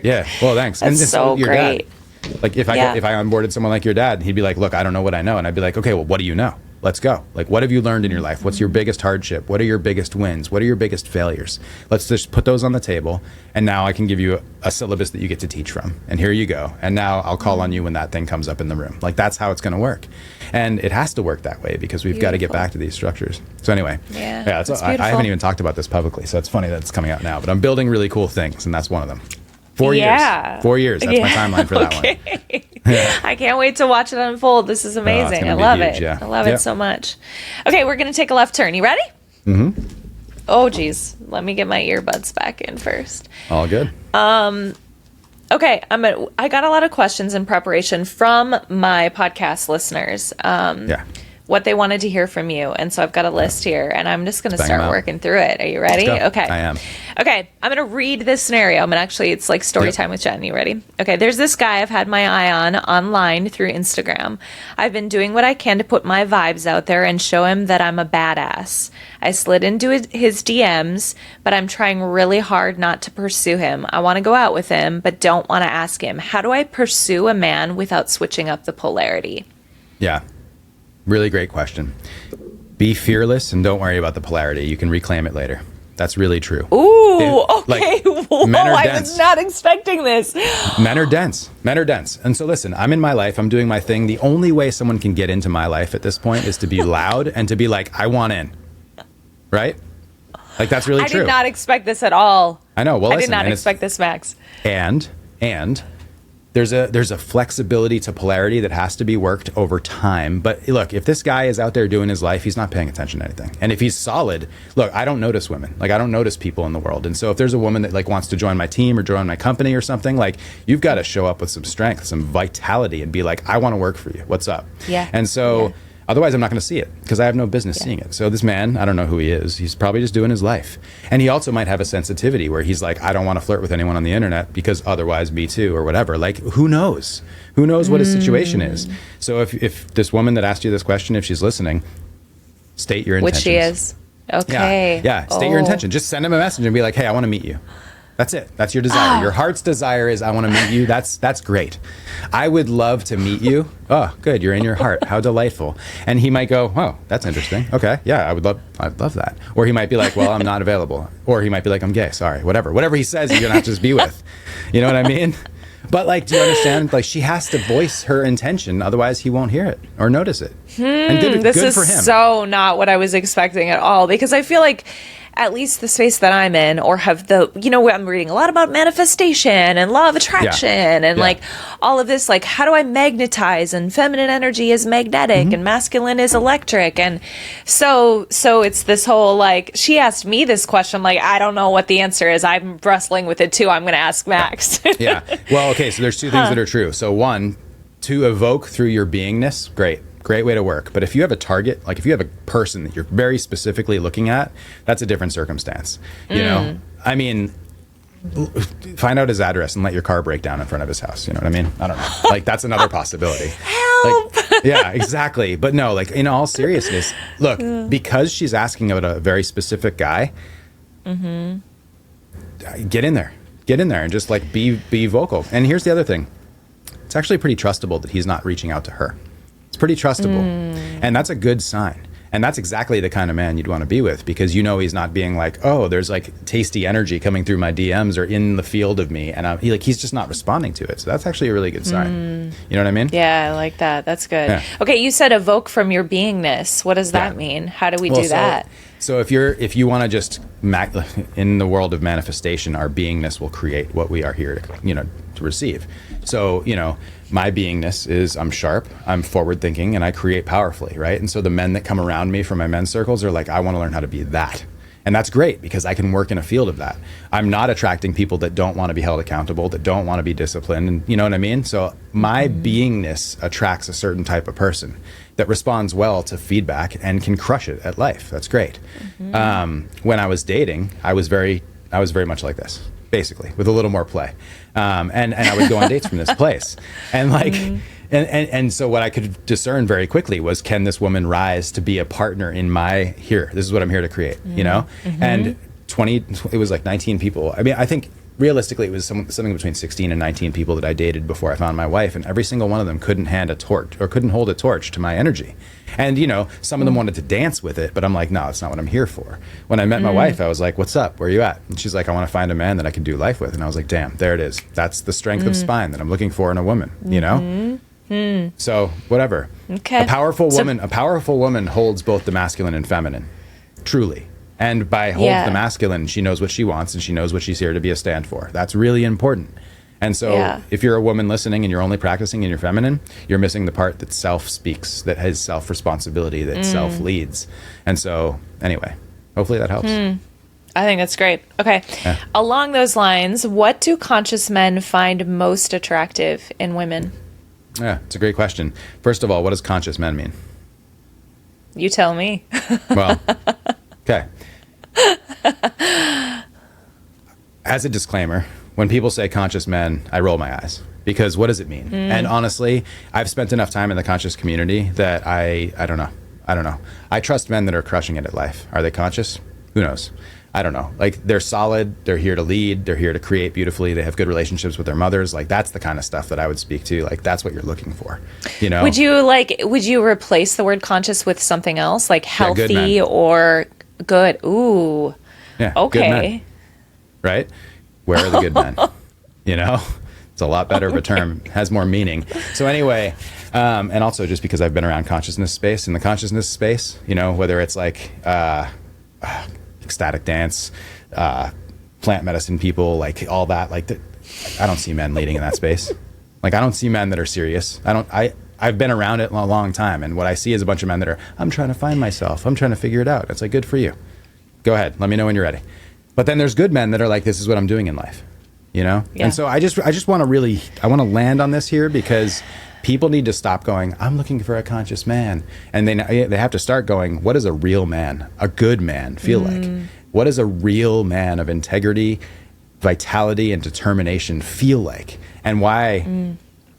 Speaker 1: Yeah. Well, thanks.
Speaker 2: That's and so
Speaker 1: your
Speaker 2: great.
Speaker 1: Dad, if I onboarded someone like your dad, he'd be like, look, I don't know what I know. And I'd be like, okay, well, what do you know? Let's go. What have you learned in your life? What's your biggest hardship? What are your biggest wins? What are your biggest failures? Let's just put those on the table. And now I can give you a syllabus that you get to teach from. And here you go. And now I'll call on you when that thing comes up in the room. That's how it's going to work. And it has to work that way, because we've got to get back to these structures. So anyway, I haven't even talked about this publicly. So it's funny that it's coming out now. But I'm building really cool things, and that's one of them. 4 years. 4 years. That's my timeline for that one. Yeah.
Speaker 2: I can't wait to watch it unfold. This is amazing. I love it. I love it so much. Okay, we're going to take a left turn. You ready?
Speaker 1: Mm-hmm.
Speaker 2: Oh, geez. Let me get my earbuds back in first.
Speaker 1: All good.
Speaker 2: Okay, I got a lot of questions in preparation from my podcast listeners. what they wanted to hear from you. And so I've got a list here, and I'm just going to start working through it. Are you ready? Okay.
Speaker 1: I am.
Speaker 2: Okay. I'm going to read this scenario. It's like story time with Jen. You ready? Okay. There's this guy I've had my eye on online through Instagram. I've been doing what I can to put my vibes out there and show him that I'm a badass. I slid into his DMs, but I'm trying really hard not to pursue him. I want to go out with him, but don't want to ask him. How do I pursue a man without switching up the polarity?
Speaker 1: Yeah. Really great question. Be fearless and don't worry about the polarity. You can reclaim it later. That's really true.
Speaker 2: Ooh, okay. Whoa,
Speaker 1: men are
Speaker 2: I
Speaker 1: dense.
Speaker 2: was not expecting this.
Speaker 1: Men are dense. Men are dense. And so listen, I'm in my life. I'm doing my thing. The only way someone can get into my life at this point is to be loud and to be like, I want in. Right? Like, that's really true.
Speaker 2: I did not expect this at all.
Speaker 1: I know. Well,
Speaker 2: I
Speaker 1: listen,
Speaker 2: did not expect this, Max.
Speaker 1: And there's a flexibility to polarity that has to be worked over time. But look, if this guy is out there doing his life, he's not paying attention to anything. And if he's solid, look, I don't notice women. Like, I don't notice people in the world. And so if there's a woman that like wants to join my team or join my company or something, like, you've got to show up with some strength, some vitality, and be like, I want to work for you. What's up?
Speaker 2: Yeah.
Speaker 1: And so otherwise I'm not going to see it because I have no business seeing it. So this man, I don't know who he is. He's probably just doing his life. And he also might have a sensitivity where he's like, I don't want to flirt with anyone on the internet because otherwise me too, or whatever. Like, who knows? Who knows what his situation is? So if this woman that asked you this question, if she's listening, state your intentions.
Speaker 2: Which she is. Okay.
Speaker 1: Yeah. State your intention. Just send him a message and be like, hey, I want to meet you. That's it. That's your desire. Your heart's desire is, I want to meet you. That's great. I would love to meet you. Oh, good. You're in your heart. How delightful. And he might go, oh, that's interesting. Okay. Yeah, I'd love that. Or he might be like, well, I'm not available. Or he might be like, I'm gay. Sorry. Whatever he says, you're going to have to just be with. You know what I mean? But like, do you understand? Like, she has to voice her intention. Otherwise he won't hear it or notice it. And good for him.
Speaker 2: So not what I was expecting at all, because I feel like, at least the space that I'm in, or have I'm reading a lot about manifestation and law of attraction and like all of this, like, how do I magnetize, and feminine energy is magnetic and masculine is electric. And so it's this whole, like, she asked me this question, like, I don't know what the answer is. I'm wrestling with it too. I'm going to ask Max.
Speaker 1: Yeah. Well, okay. So there's two things that are true. So one, to evoke through your beingness, great way to work. But if you have a target, like if you have a person that you're very specifically looking at, that's a different circumstance. You know, I mean, find out his address and let your car break down in front of his house. You know what I mean? I don't know. Like, that's another possibility.
Speaker 2: Help!
Speaker 1: Like, yeah, exactly. But no, like, in all seriousness, look, because she's asking about a very specific guy, get in there and just like be vocal. And here's the other thing. It's actually pretty trustable that he's not reaching out to her. It's pretty trustable. And that's a good sign. And that's exactly the kind of man you'd want to be with, because you know he's not being like, oh, there's like tasty energy coming through my DMs or in the field of me, and he's just not responding to it. So that's actually a really good sign. You know what I mean?
Speaker 2: Yeah, I like that. That's good.
Speaker 1: Yeah.
Speaker 2: Okay, you said evoke from your beingness. What does that mean? How do we do that?
Speaker 1: So if you want to just in the world of manifestation, our beingness will create what we are here to receive. So, my beingness is I'm sharp, I'm forward thinking, and I create powerfully, right? And so the men that come around me from my men's circles are like, I want to learn how to be that. And that's great because I can work in a field of that. I'm not attracting people that don't want to be held accountable, that don't want to be disciplined. And you know what I mean? So my beingness attracts a certain type of person that responds well to feedback and can crush it at life. That's great. When I was dating, I was very much like this, basically, with a little more play. And I would go on dates from this place. And like, and so what I could discern very quickly was, can this woman rise to be a partner in this is what I'm here to create, And it was like 19 people. I mean, I think realistically it was something between 16 and 19 people that I dated before I found my wife, and every single one of them couldn't hold a torch to my energy. And some of them wanted to dance with it, but I'm like, no, that's not what I'm here for. When I met my wife, I was like, what's up? Where are you at? And she's like, I want to find a man that I can do life with. And I was like, damn, there it is. That's the strength of spine that I'm looking for in a woman, So whatever.
Speaker 2: Okay.
Speaker 1: A powerful woman holds both the masculine and feminine, truly. And by holds the masculine, she knows what she wants and she knows what she's here to be a stand for. That's really important. And so if you're a woman listening and you're only practicing in your feminine, you're missing the part that self speaks, that has self-responsibility, that self leads. And so anyway, hopefully that helps.
Speaker 2: I think that's great. Okay. Yeah. Along those lines, what do conscious men find most attractive in women?
Speaker 1: Yeah, it's a great question. First of all, what does conscious men mean?
Speaker 2: You tell me.
Speaker 1: Well, okay. As a disclaimer, when people say conscious men, I roll my eyes because what does it mean? And honestly, I've spent enough time in the conscious community that I don't know. I don't know. I trust men that are crushing it at life. Are they conscious? Who knows? I don't know. Like, they're solid. They're here to lead. They're here to create beautifully. They have good relationships with their mothers. Like, that's the kind of stuff that I would speak to. Like, that's what you're looking for, you know?
Speaker 2: Would you replace the word conscious with something else, like healthy
Speaker 1: good
Speaker 2: or good? Ooh.
Speaker 1: Yeah.
Speaker 2: Okay.
Speaker 1: Good men, right? Where are the good men? You know? It's a lot better of a term. Has more meaning. So anyway, and also just because I've been around consciousness space, in the consciousness space, you know, whether it's like ecstatic dance, plant medicine people, like all that, like I don't see men leading in that space. Like, I don't see men that are serious. I've been around it a long time, and what I see is a bunch of men that are, I'm trying to find myself. I'm trying to figure it out. It's like, good for you. Go ahead. Let me know when you're ready. But then there's good men that are like, this is what I'm doing in life, you know? Yeah. And so I just want to land on this here, because people need to stop going, I'm looking for a conscious man. And they have to start going, what does a real man, a good man feel like? What does a real man of integrity, vitality, and determination feel like? And why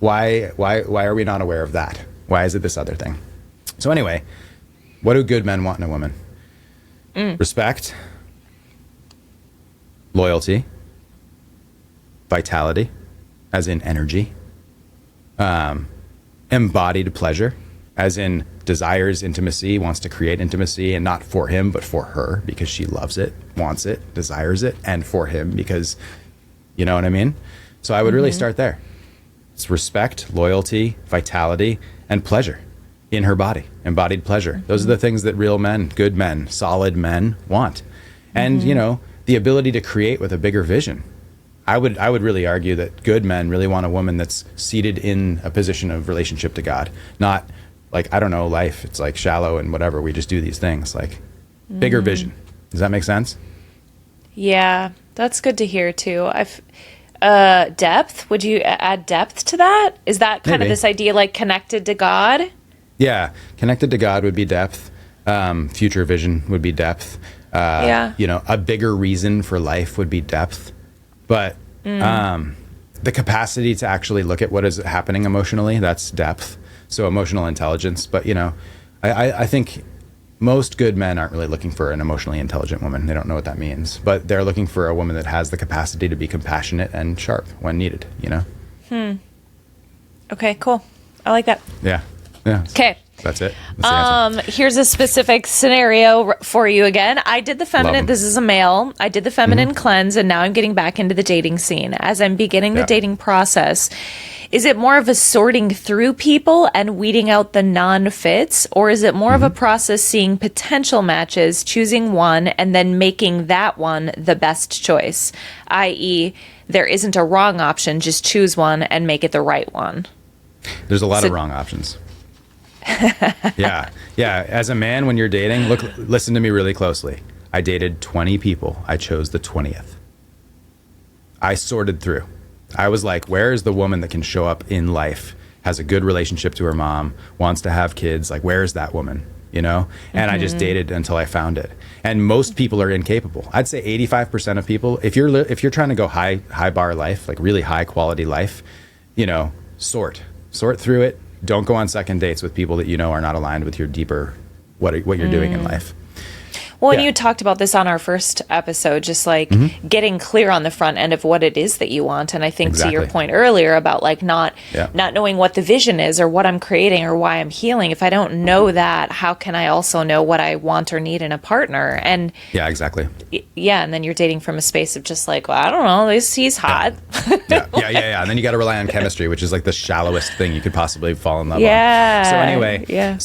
Speaker 1: are we not aware of that? Why is it this other thing? So anyway, what do good men want in a woman? Respect, loyalty, vitality, as in energy, embodied pleasure, as in desires intimacy, wants to create intimacy, and not for him, but for her, because she loves it, wants it, desires it, and for him, because, you know what I mean? So I would really start there. It's respect, loyalty, vitality, and pleasure in her body, embodied pleasure. Those are the things that real men, good men, solid men want. And, you know, the ability to create with a bigger vision. I would really argue that good men really want a woman that's seated in a position of relationship to God, not like, I don't know, life. It's like shallow and whatever. We just do these things, like bigger vision. Does that make sense?
Speaker 2: Yeah, that's good to hear too. Depth. Would you add depth to that? Is that kind of this idea, like connected to God? Yeah,
Speaker 1: connected to God would be depth. Future vision would be depth. You know, a bigger reason for life would be depth. But the capacity to actually look at what is happening emotionally, that's depth. So emotional intelligence. But, you know, I think most good men aren't really looking for an emotionally intelligent woman. They don't know what that means. But they're looking for a woman that has the capacity to be compassionate and sharp when needed, you know?
Speaker 2: Okay, cool. I like that.
Speaker 1: Yeah. Yeah.
Speaker 2: Okay.
Speaker 1: That's it. That's the answer.
Speaker 2: Here's a specific scenario for you again. I did the feminine, this is a male. I did the feminine cleanse, and now I'm getting back into the dating scene. As I'm beginning the dating process, is it more of a sorting through people and weeding out the non-fits, or is it more of a process seeing potential matches, choosing one, and then making that one the best choice? I.e., there isn't a wrong option, just choose one and make it the right one.
Speaker 1: There's a lot of wrong options. Yeah. As a man, when you're dating, listen to me really closely. I dated 20 people. I chose the 20th. I sorted through. I was like, where is the woman that can show up in life, has a good relationship to her mom, wants to have kids? Like, where is that woman? You know? And I just dated until I found it. And most people are incapable. I'd say 85% of people, if you're trying to go high bar life, like really high quality life, you know, sort through it. Don't go on second dates with people that you know are not aligned with your deeper, what you're doing in life.
Speaker 2: Well, and you talked about this on our first episode, just like getting clear on the front end of what it is that you want. And I think to your point earlier about like not knowing what the vision is or what I'm creating or why I'm healing. If I don't know that, how can I also know what I want or need in a partner? And
Speaker 1: yeah, exactly.
Speaker 2: Yeah. And then you're dating from a space of just like, well, I don't know, he's hot.
Speaker 1: Yeah. And then you got to rely on chemistry, which is like the shallowest thing you could possibly fall in love on. So anyway,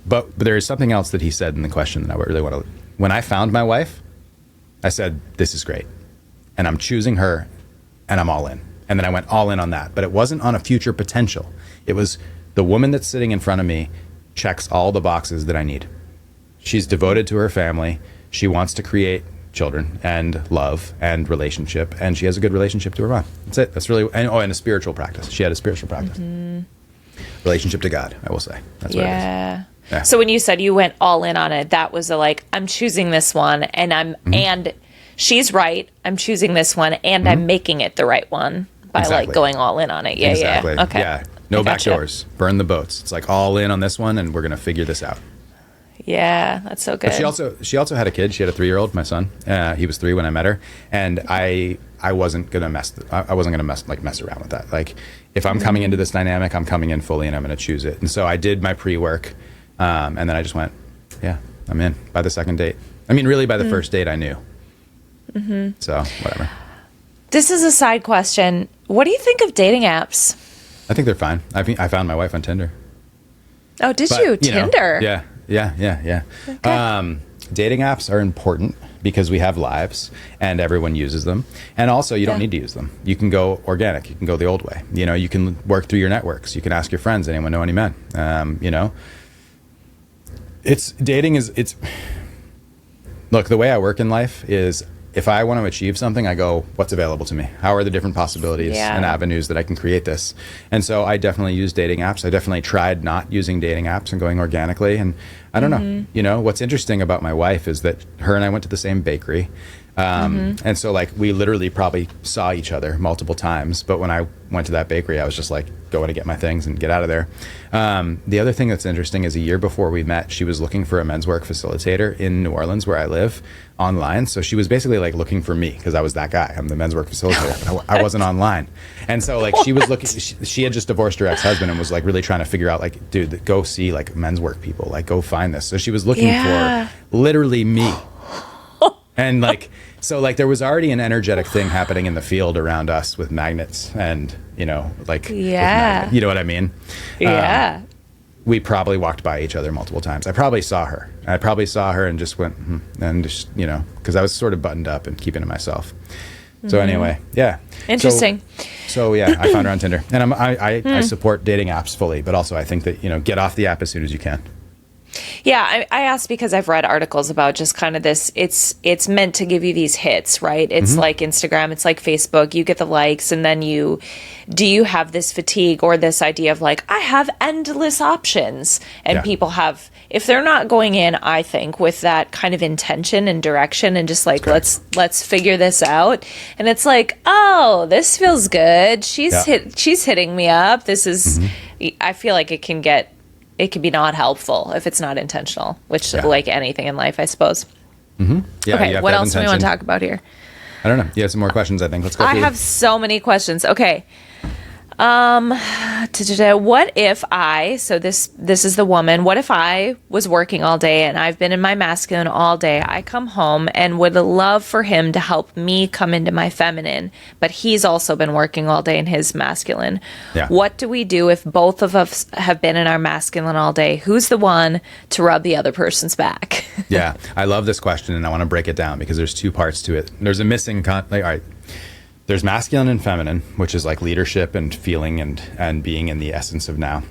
Speaker 1: But there is something else that he said in the question that I really want to. When I found my wife, I said, this is great. And I'm choosing her, and I'm all in. And then I went all in on that. But it wasn't on a future potential. It was the woman that's sitting in front of me checks all the boxes that I need. She's devoted to her family. She wants to create children and love and relationship. And she has a good relationship to her mom. That's it. That's really, and a spiritual practice. She had a spiritual practice. Relationship to God, I will say. That's what it is. Yeah.
Speaker 2: So when you said you went all in on it, that was like, I'm choosing this one and she's right. I'm choosing this one and I'm making it the right one by like going all in on it. Yeah.
Speaker 1: Exactly.
Speaker 2: Yeah. Okay.
Speaker 1: Yeah. No back doors. Burn the boats. It's like all in on this one, and we're going to figure this out.
Speaker 2: Yeah, that's so good.
Speaker 1: But she also had a kid. She had a 3-year-old, my son. He was 3 when I met her, and I wasn't gonna mess around with that. Like, if I'm coming into this dynamic, I'm coming in fully, and I'm gonna choose it. And so I did my pre-work, and then I just went, yeah, I'm in by the second date. I mean, really, by the first date, I knew. So whatever.
Speaker 2: This is a side question. What do you think of dating apps?
Speaker 1: I think they're fine. I found my wife on Tinder.
Speaker 2: Oh, did you? Tinder?
Speaker 1: Yeah. Okay. Dating apps are important because we have lives and everyone uses them. And also, you don't need to use them. You can go organic. You can go the old way. You know, you can work through your networks. You can ask your friends, anyone know any men? You know, look, the way I work in life is, if I want to achieve something, I go, what's available to me? How are the different possibilities and avenues that I can create this? And so I definitely use dating apps. I definitely tried not using dating apps and going organically. And I don't know, you know, what's interesting about my wife is that her and I went to the same bakery. And so like we literally probably saw each other multiple times. But when I went to that bakery, I was just like going to get my things and get out of there. The other thing that's interesting is, a year before we met, she was looking for a men's work facilitator in New Orleans, where I live, online. So she was basically like looking for me because I was that guy. I'm the men's work facilitator. I wasn't online. And so like she was looking, she had just divorced her ex-husband and was like really trying to figure out like, dude, go see like men's work people, like go find this. So she was looking for literally me. And like, so like there was already an energetic thing happening in the field around us with magnets and, you know, like, you know what I mean?
Speaker 2: Yeah.
Speaker 1: We probably walked by each other multiple times. I probably saw her and just went, and just, you know, because I was sort of buttoned up and keeping to myself. So anyway, yeah.
Speaker 2: Interesting.
Speaker 1: So yeah, I found her on Tinder, and I support dating apps fully, but also I think that, you know, get off the app as soon as you can.
Speaker 2: Yeah, I asked because I've read articles about just kind of this. It's meant to give you these hits, right? It's like Instagram, it's like Facebook. You get the likes, and then you have this fatigue or this idea of like, I have endless options, and people have, if they're not going in, I think, with that kind of intention and direction and just like, let's figure this out, and it's like, oh, this feels good. She's hitting me up. This is, I feel like it can be not helpful if it's not intentional, which like anything in life, I suppose. Yeah. Okay. What else do we want to talk about here?
Speaker 1: I don't know. You have some more questions, I think. Let's go. I
Speaker 2: have so many questions. Okay. What if this is the woman, what if I was working all day and I've been in my masculine all day? I come home and would love for him to help me come into my feminine, but he's also been working all day in his masculine. Yeah. What do we do if both of us have been in our masculine all day? Who's the one to rub the other person's back?
Speaker 1: Yeah, I love this question, and I want to break it down because there's two parts to it. There's a missing all right. There's masculine and feminine, which is like leadership and feeling and being in the essence of now,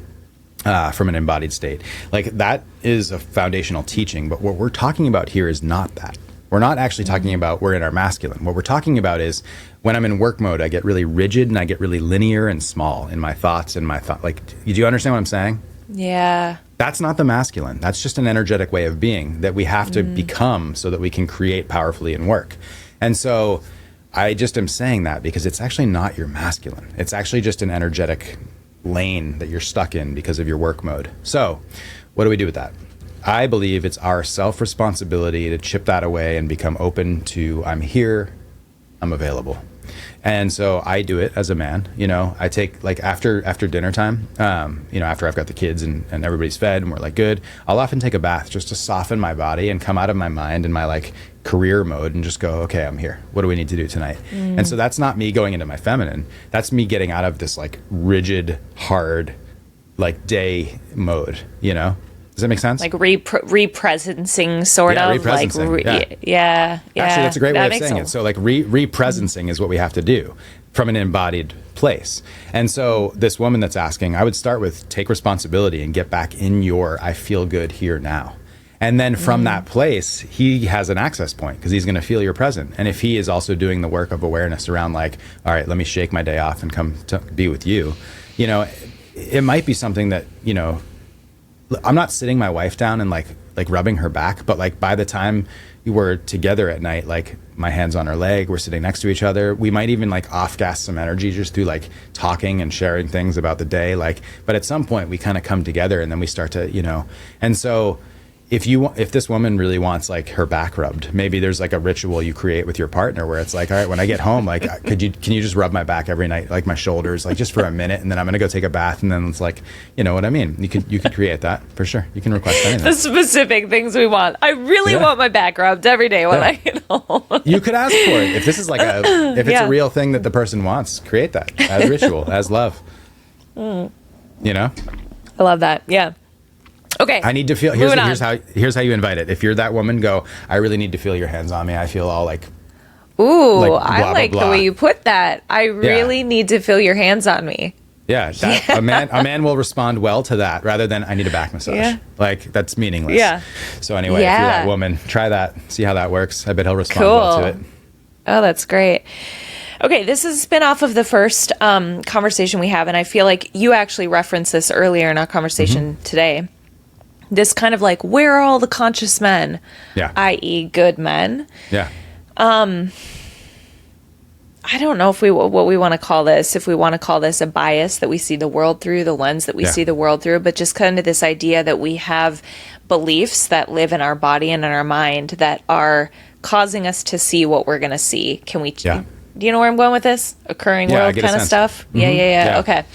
Speaker 1: from an embodied state. Like that is a foundational teaching, but what we're talking about here is not that. We're not actually talking about we're in our masculine. What we're talking about is when I'm in work mode, I get really rigid and I get really linear and small in my thoughts and my thought. Like, do you understand what I'm saying?
Speaker 2: Yeah.
Speaker 1: That's not the masculine. That's just an energetic way of being that we have to become so that we can create powerfully in work. And so I just am saying that because it's actually not your masculine. It's actually just an energetic lane that you're stuck in because of your work mode. So what do we do with that? I believe it's our self-responsibility to chip that away and become open to, I'm here, I'm available. And so I do it as a man, you know, I take like after dinner time, you know, after I've got the kids and everybody's fed and we're like good, I'll often take a bath just to soften my body and come out of my mind and my like career mode and just go, okay, I'm here. What do we need to do tonight? And so that's not me going into my feminine. That's me getting out of this like rigid, hard, like day mode, you know? Does that make sense?
Speaker 2: Like represencing sort of.
Speaker 1: Represencing,
Speaker 2: like, yeah.
Speaker 1: Actually, that's a great way of saying it. So like represencing is what we have to do from an embodied place. And so this woman that's asking, I would start with take responsibility and get back in your, I feel good here now. And then from that place, he has an access point because he's going to feel you're present. And if he is also doing the work of awareness around like, all right, let me shake my day off and come to be with you, you know, it might be something that, you know, I'm not sitting my wife down and like rubbing her back, but like by the time we're together at night, like my hand's on her leg, we're sitting next to each other. We might even like off gas some energy just through like talking and sharing things about the day. Like, but at some point we kind of come together and then we start to, and so if this woman really wants like her back rubbed, maybe there's like a ritual you create with your partner where it's like, all right, when I get home, like, can you just rub my back every night, like my shoulders, like just for a minute, and then I'm gonna go take a bath, and then it's like, you know what I mean? You could create that for sure. You can request anything.
Speaker 2: The specific things we want. I really want my back rubbed every day when I get home.
Speaker 1: You could ask for it if this is like if it's a real thing that the person wants. Create that as ritual, as love. You know.
Speaker 2: I love that. Yeah. Okay.
Speaker 1: I need to feel. Here's how you invite it. If you're that woman, go. I really need to feel your hands on me. I feel all like.
Speaker 2: Ooh,
Speaker 1: like, blah,
Speaker 2: I like
Speaker 1: blah, blah.
Speaker 2: the way you put that. I really need to feel your hands on me.
Speaker 1: Yeah, a man will respond well to that rather than I need a back massage. Yeah. Like that's meaningless.
Speaker 2: Yeah.
Speaker 1: So anyway, if you're that woman, try that. See how that works. I bet he'll respond well to it.
Speaker 2: Oh, that's great. Okay, this is a spin-off of the first conversation we have, and I feel like you actually referenced this earlier in our conversation today. This kind of like, where are all the conscious men?
Speaker 1: Yeah.
Speaker 2: I.e. good men.
Speaker 1: Yeah.
Speaker 2: I don't know what we want to call this, if we want to call this a bias that we see the world through, the lens that we see the world through, but just kind of this idea that we have beliefs that live in our body and in our mind that are causing us to see what we're going to see. Can we, do you know where I'm going with this? Occurring world kind of stuff? Mm-hmm. Yeah. Okay.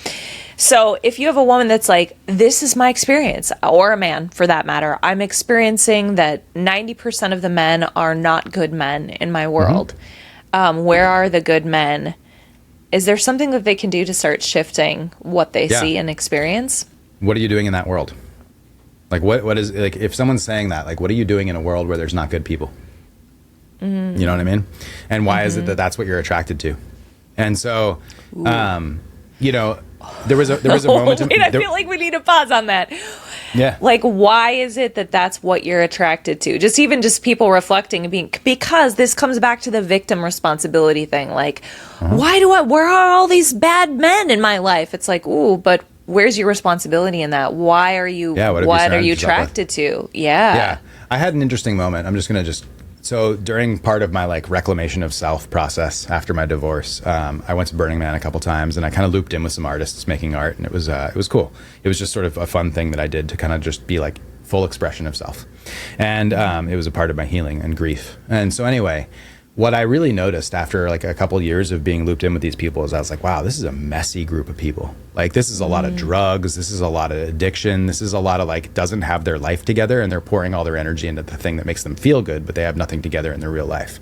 Speaker 2: So if you have a woman that's like, this is my experience, or a man for that matter, I'm experiencing that 90% of the men are not good men in my world. Where are the good men? Is there something that they can do to start shifting what they see and experience?
Speaker 1: What are you doing in that world? Like what is, like, if someone's saying that, like, what are you doing in a world where there's not good people? You know what I mean? And why is it that that's what you're attracted to? And so, you know, there was a moment.
Speaker 2: I feel like we need to pause on that.
Speaker 1: Yeah.
Speaker 2: Like, why is it that that's what you're attracted to? Just people reflecting and being, because this comes back to the victim responsibility thing. Like, where are all these bad men in my life? It's like, ooh, but where's your responsibility in that? Why are you, what are you attracted to? Yeah.
Speaker 1: I had an interesting moment. I'm just going to so during part of my like reclamation of self process after my divorce, I went to Burning Man a couple times, and I kind of looped in with some artists making art, and it was cool. It was just sort of a fun thing that I did to kind of just be like full expression of self, and it was a part of my healing and grief. And so anyway, what I really noticed after like a couple years of being looped in with these people is I was like, wow, this is a messy group of people. Like, this is a lot of drugs. This is a lot of addiction. This is a lot of like, doesn't have their life together, and they're pouring all their energy into the thing that makes them feel good, but they have nothing together in their real life.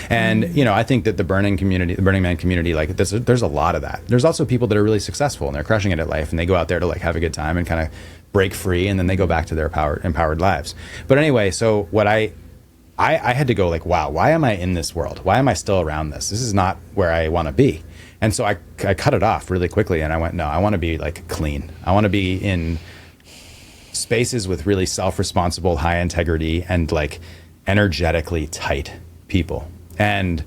Speaker 1: And, you know, I think that the Burning Man community, like there's a lot of that. There's also people that are really successful and they're crushing it at life, and they go out there to like have a good time and kind of break free, and then they go back to their empowered lives. But anyway, so what I had to go like, wow, why am I in this world? Why am I still around this? This is not where I want to be. And so I cut it off really quickly, and I went, no, I want to be like clean. I want to be in spaces with really self-responsible, high integrity, and like energetically tight people. And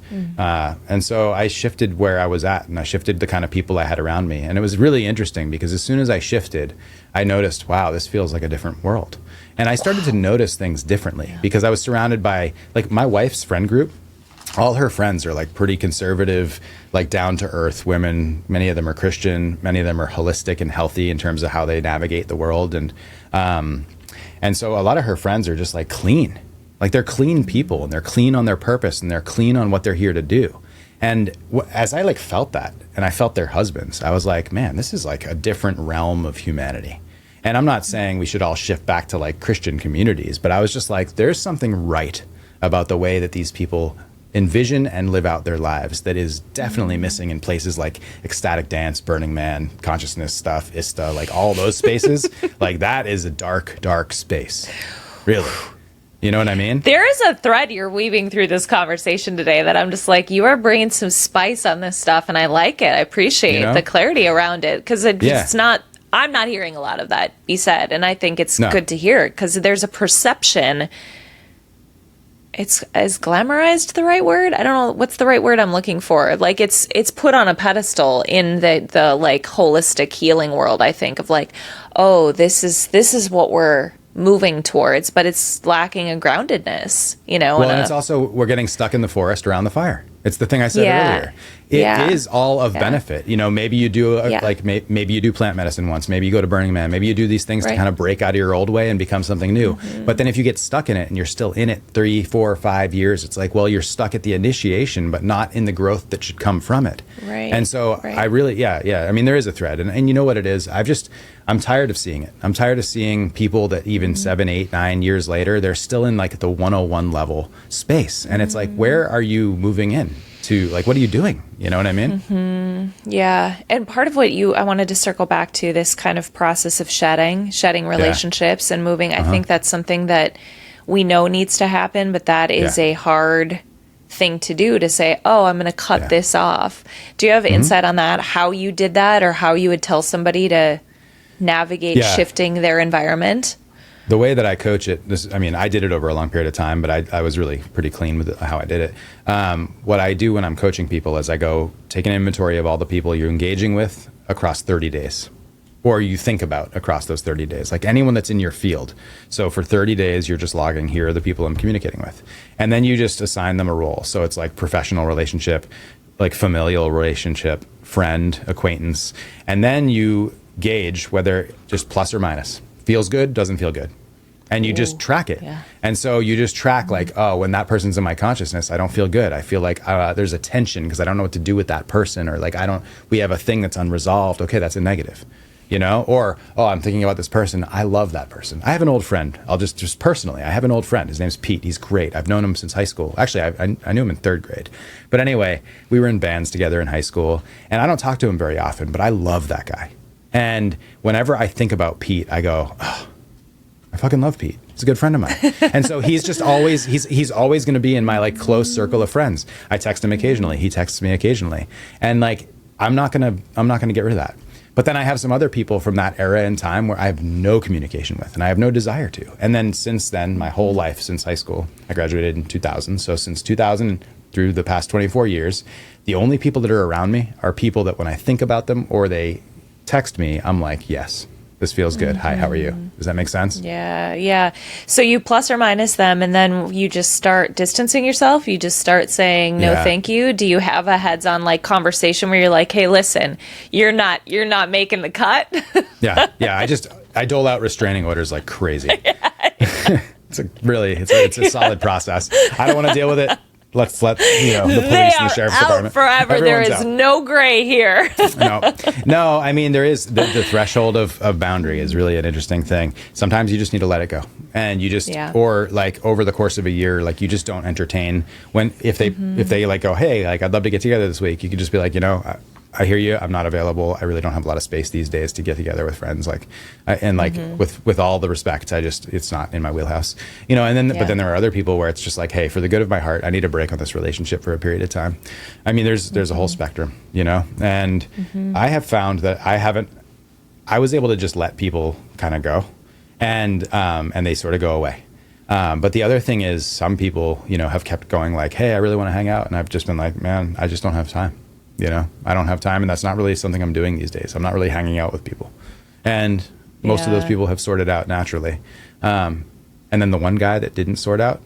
Speaker 1: so I shifted where I was at, and I shifted the kind of people I had around me. And it was really interesting because as soon as I shifted, I noticed, wow, this feels like a different world. And I started to notice things differently because I was surrounded by, like, my wife's friend group. All her friends are like pretty conservative, like down to earth women. Many of them are Christian. Many of them are holistic and healthy in terms of how they navigate the world. And so a lot of her friends are just like clean. Like, they're clean people, and they're clean on their purpose, and they're clean on what they're here to do. And as I like felt that, and I felt their husbands, I was like, man, this is like a different realm of humanity. And I'm not saying we should all shift back to like Christian communities, but I was just like, there's something right about the way that these people envision and live out their lives that is definitely missing in places like ecstatic dance, Burning Man, consciousness stuff, ISTA, like all those spaces. Like, that is a dark, dark space. Really. You know what I mean? There
Speaker 2: is a thread you're weaving through this conversation today that I'm just like, you are bringing some spice on this stuff, and I like it. I appreciate the clarity around it, because it's not, I'm not hearing a lot of that be said, and I think it's good to hear, because there's a perception. is glamorized the right word? I don't know what's the right word I'm looking for. Like it's put on a pedestal in the like holistic healing world, I think, of like, oh, this is what we're moving towards, but it's lacking a groundedness,
Speaker 1: Well, and it's also, we're getting stuck in the forest around the fire. It's the thing I said earlier. It is all of benefit. Maybe you do maybe you do plant medicine once. Maybe you go to Burning Man. Maybe you do these things to kind of break out of your old way and become something new. But then if you get stuck in it and you're still in it 3, 4, 5 years, it's like, well, you're stuck at the initiation, but not in the growth that should come from it.
Speaker 2: Right.
Speaker 1: And so I really, I mean, there is a thread. And you know what it is? I'm tired of seeing it. I'm tired of seeing people that even 7, 8, 9 years later, they're still in like the 101 level space. And it's like, where are you moving in to? Like, what are you doing? You know what I mean?
Speaker 2: Yeah. And part of what I wanted to circle back to this kind of process of shedding relationships and moving. I think that's something that we know needs to happen, but that is a hard thing to do, to say, oh, I'm going to cut this off. Do you have insight on that? How you did that, or how you would tell somebody to navigate shifting their environment?
Speaker 1: The way that I coach it, I did it over a long period of time, but I was really pretty clean with how I did it. What I do when I'm coaching people is I go take an inventory of all the people you're engaging with across 30 days, or you think about across those 30 days, like anyone that's in your field. So for 30 days, you're just logging, here are the people I'm communicating with. And then you just assign them a role. So it's like professional relationship, like familial relationship, friend, acquaintance. And then you gauge whether just plus or minus, feels good, doesn't feel good. And you just track it. Yeah. And so you just track like, oh, when that person's in my consciousness, I don't feel good. I feel like there's a tension because I don't know what to do with that person, or like we have a thing that's unresolved. Okay, that's a negative, or, oh, I'm thinking about this person. I love that person. I have an old friend. I'll just personally, I have an old friend. His name's Pete. He's great. I've known him since high school. Actually, I knew him in 3rd grade. But anyway, we were in bands together in high school, and I don't talk to him very often, but I love that guy. And whenever I think about Pete, I go, oh, I fucking love Pete. He's a good friend of mine. And so he's just always, he's always going to be in my like close circle of friends. I text him occasionally. He texts me occasionally. And like, I'm not going to get rid of that. But then I have some other people from that era in time where I have no communication with and I have no desire to. And then since then, my whole life since high school, I graduated in 2000. So since 2000 through the past 24 years, the only people that are around me are people that when I think about them or they text me, I'm like, yes, this feels good. Hi, how are you? Does that make sense?
Speaker 2: Yeah. So you plus or minus them, and then you just start distancing yourself. You just start saying no, thank you. Do you have a heads-on like conversation where you're like, hey, listen, you're not making the cut?
Speaker 1: Yeah. I dole out restraining orders like crazy. It's a solid process. I don't want to deal with it. Let's let the police and the sheriff's department.
Speaker 2: Forever.
Speaker 1: Everyone's
Speaker 2: there is no gray here.
Speaker 1: No. I mean, there is the threshold of boundary is really an interesting thing. Sometimes you just need to let it go, and you just or like over the course of a year, like you just don't entertain if they like go, hey, like I'd love to get together this week. You could just be like, I hear you. I'm not available. I really don't have a lot of space these days to get together with friends. With all the respect, it's not in my wheelhouse, but then there are other people where it's just like, hey, for the good of my heart, I need a break on this relationship for a period of time. I mean, there's a whole spectrum, and I have found that I was able to just let people kind of go and they sort of go away. But the other thing is some people, have kept going like, hey, I really want to hang out. And I've just been like, man, I just don't have time. I don't have time, and that's not really something I'm doing these days. I'm not really hanging out with people. And most of those people have sorted out naturally. And then the one guy that didn't sort out,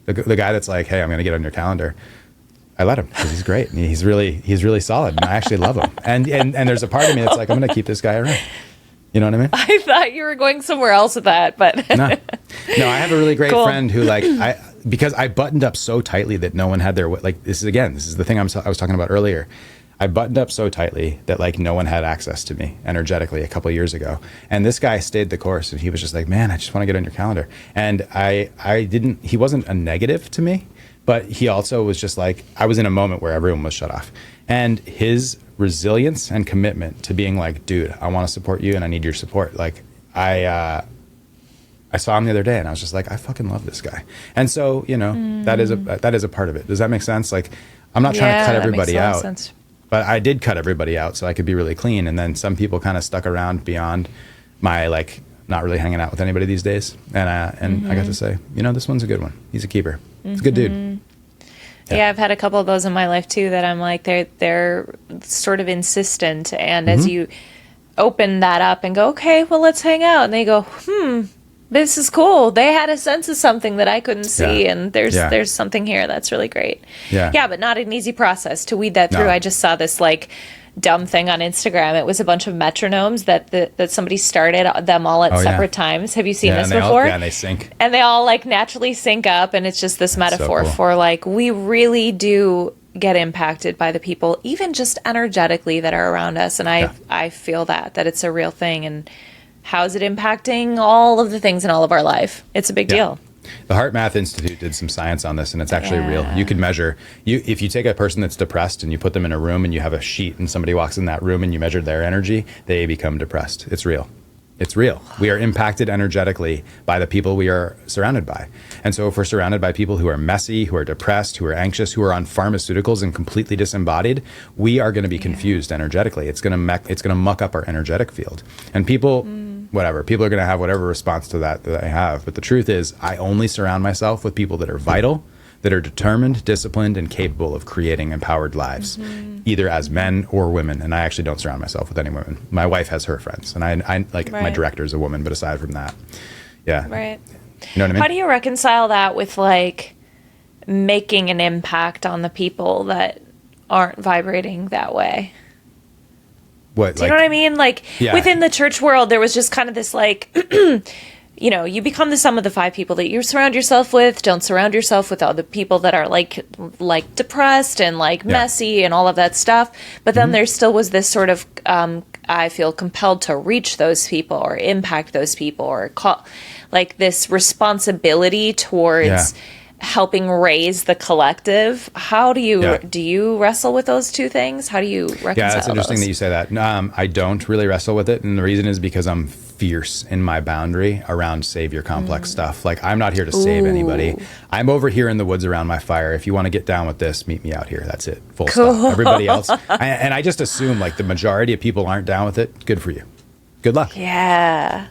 Speaker 1: the guy that's like, hey, I'm going to get on your calendar, I let him because he's great. And he's really solid, and I actually love him. And there's a part of me that's like, I'm going to keep this guy around. You know what I mean? I
Speaker 2: thought you were going somewhere else with that, but
Speaker 1: no, I have a really great friend who because I buttoned up so tightly that no one had their this is the thing I was talking about earlier. I buttoned up so tightly that like no one had access to me energetically a couple of years ago. And this guy stayed the course, and he was just like, man, I just want to get on your calendar. And he wasn't a negative to me, but he also was just like, I was in a moment where everyone was shut off. And his resilience and commitment to being like, dude, I want to support you and I need your support. Like I saw him the other day and I was just like, I fucking love this guy. And so, that is a part of it. Does that make sense? Like, I'm not trying to cut everybody out. Sense. But I did cut everybody out so I could be really clean. And then some people kind of stuck around beyond my like not really hanging out with anybody these days. And I got to say, this one's a good one. He's a keeper. He's a good dude.
Speaker 2: Yeah, I've had a couple of those in my life too that I'm like, they're sort of insistent. And as you open that up and go, okay, well, let's hang out. And they go, this is cool. They had a sense of something that I couldn't see. And there's something here that's really great. Yeah, but not an easy process to weed that through.
Speaker 1: No.
Speaker 2: I just saw this like dumb thing on Instagram. It was a bunch of metronomes that somebody started them all at separate times. Have you seen this before?
Speaker 1: And they sync.
Speaker 2: And they all like naturally sync up, and it's just this metaphor for like, we really do get impacted by the people, even just energetically, that are around us. And I feel that it's a real thing. And how's it impacting all of the things in all of our life? It's a big deal.
Speaker 1: The Heart Math Institute did some science on this, and it's actually real. You can measure, if you take a person that's depressed and you put them in a room and you have a sheet and somebody walks in that room and you measure their energy, they become depressed. It's real. It's real. We are impacted energetically by the people we are surrounded by. And so if we're surrounded by people who are messy, who are depressed, who are anxious, who are on pharmaceuticals and completely disembodied, we are going to be confused energetically. It's going to muck up our energetic field. And people, people are going to have whatever response to that they have. But the truth is, I only surround myself with people that are vital, that are determined, disciplined, and capable of creating empowered lives, either as men or women. And I actually don't surround myself with any women. My wife has her friends, and I my director is a woman, but aside from that,
Speaker 2: Right.
Speaker 1: You know what I mean?
Speaker 2: How do you reconcile that with like making an impact on the people that aren't vibrating that way?
Speaker 1: What?
Speaker 2: Do you know what I mean? Like within the church world, there was just kind of this like, you become the sum of the 5 people that you surround yourself with. Don't surround yourself with all the people that are like depressed and like messy and all of that stuff. But then there still was this sort of, I feel compelled to reach those people or impact those people or like this responsibility towards helping raise the collective. How do you wrestle with those two things? How do you reconcile
Speaker 1: Yeah, it's interesting
Speaker 2: those?
Speaker 1: that you say that. I don't really wrestle with it. And the reason is because I'm fierce in my boundary around savior complex stuff. Like, I'm not here to save anybody. I'm over here in the woods around my fire. If you want to get down with this, meet me out here. That's it. Full stop. Everybody else. And I just assume like the majority of people aren't down with it. Good for you. Good luck.
Speaker 2: Yeah.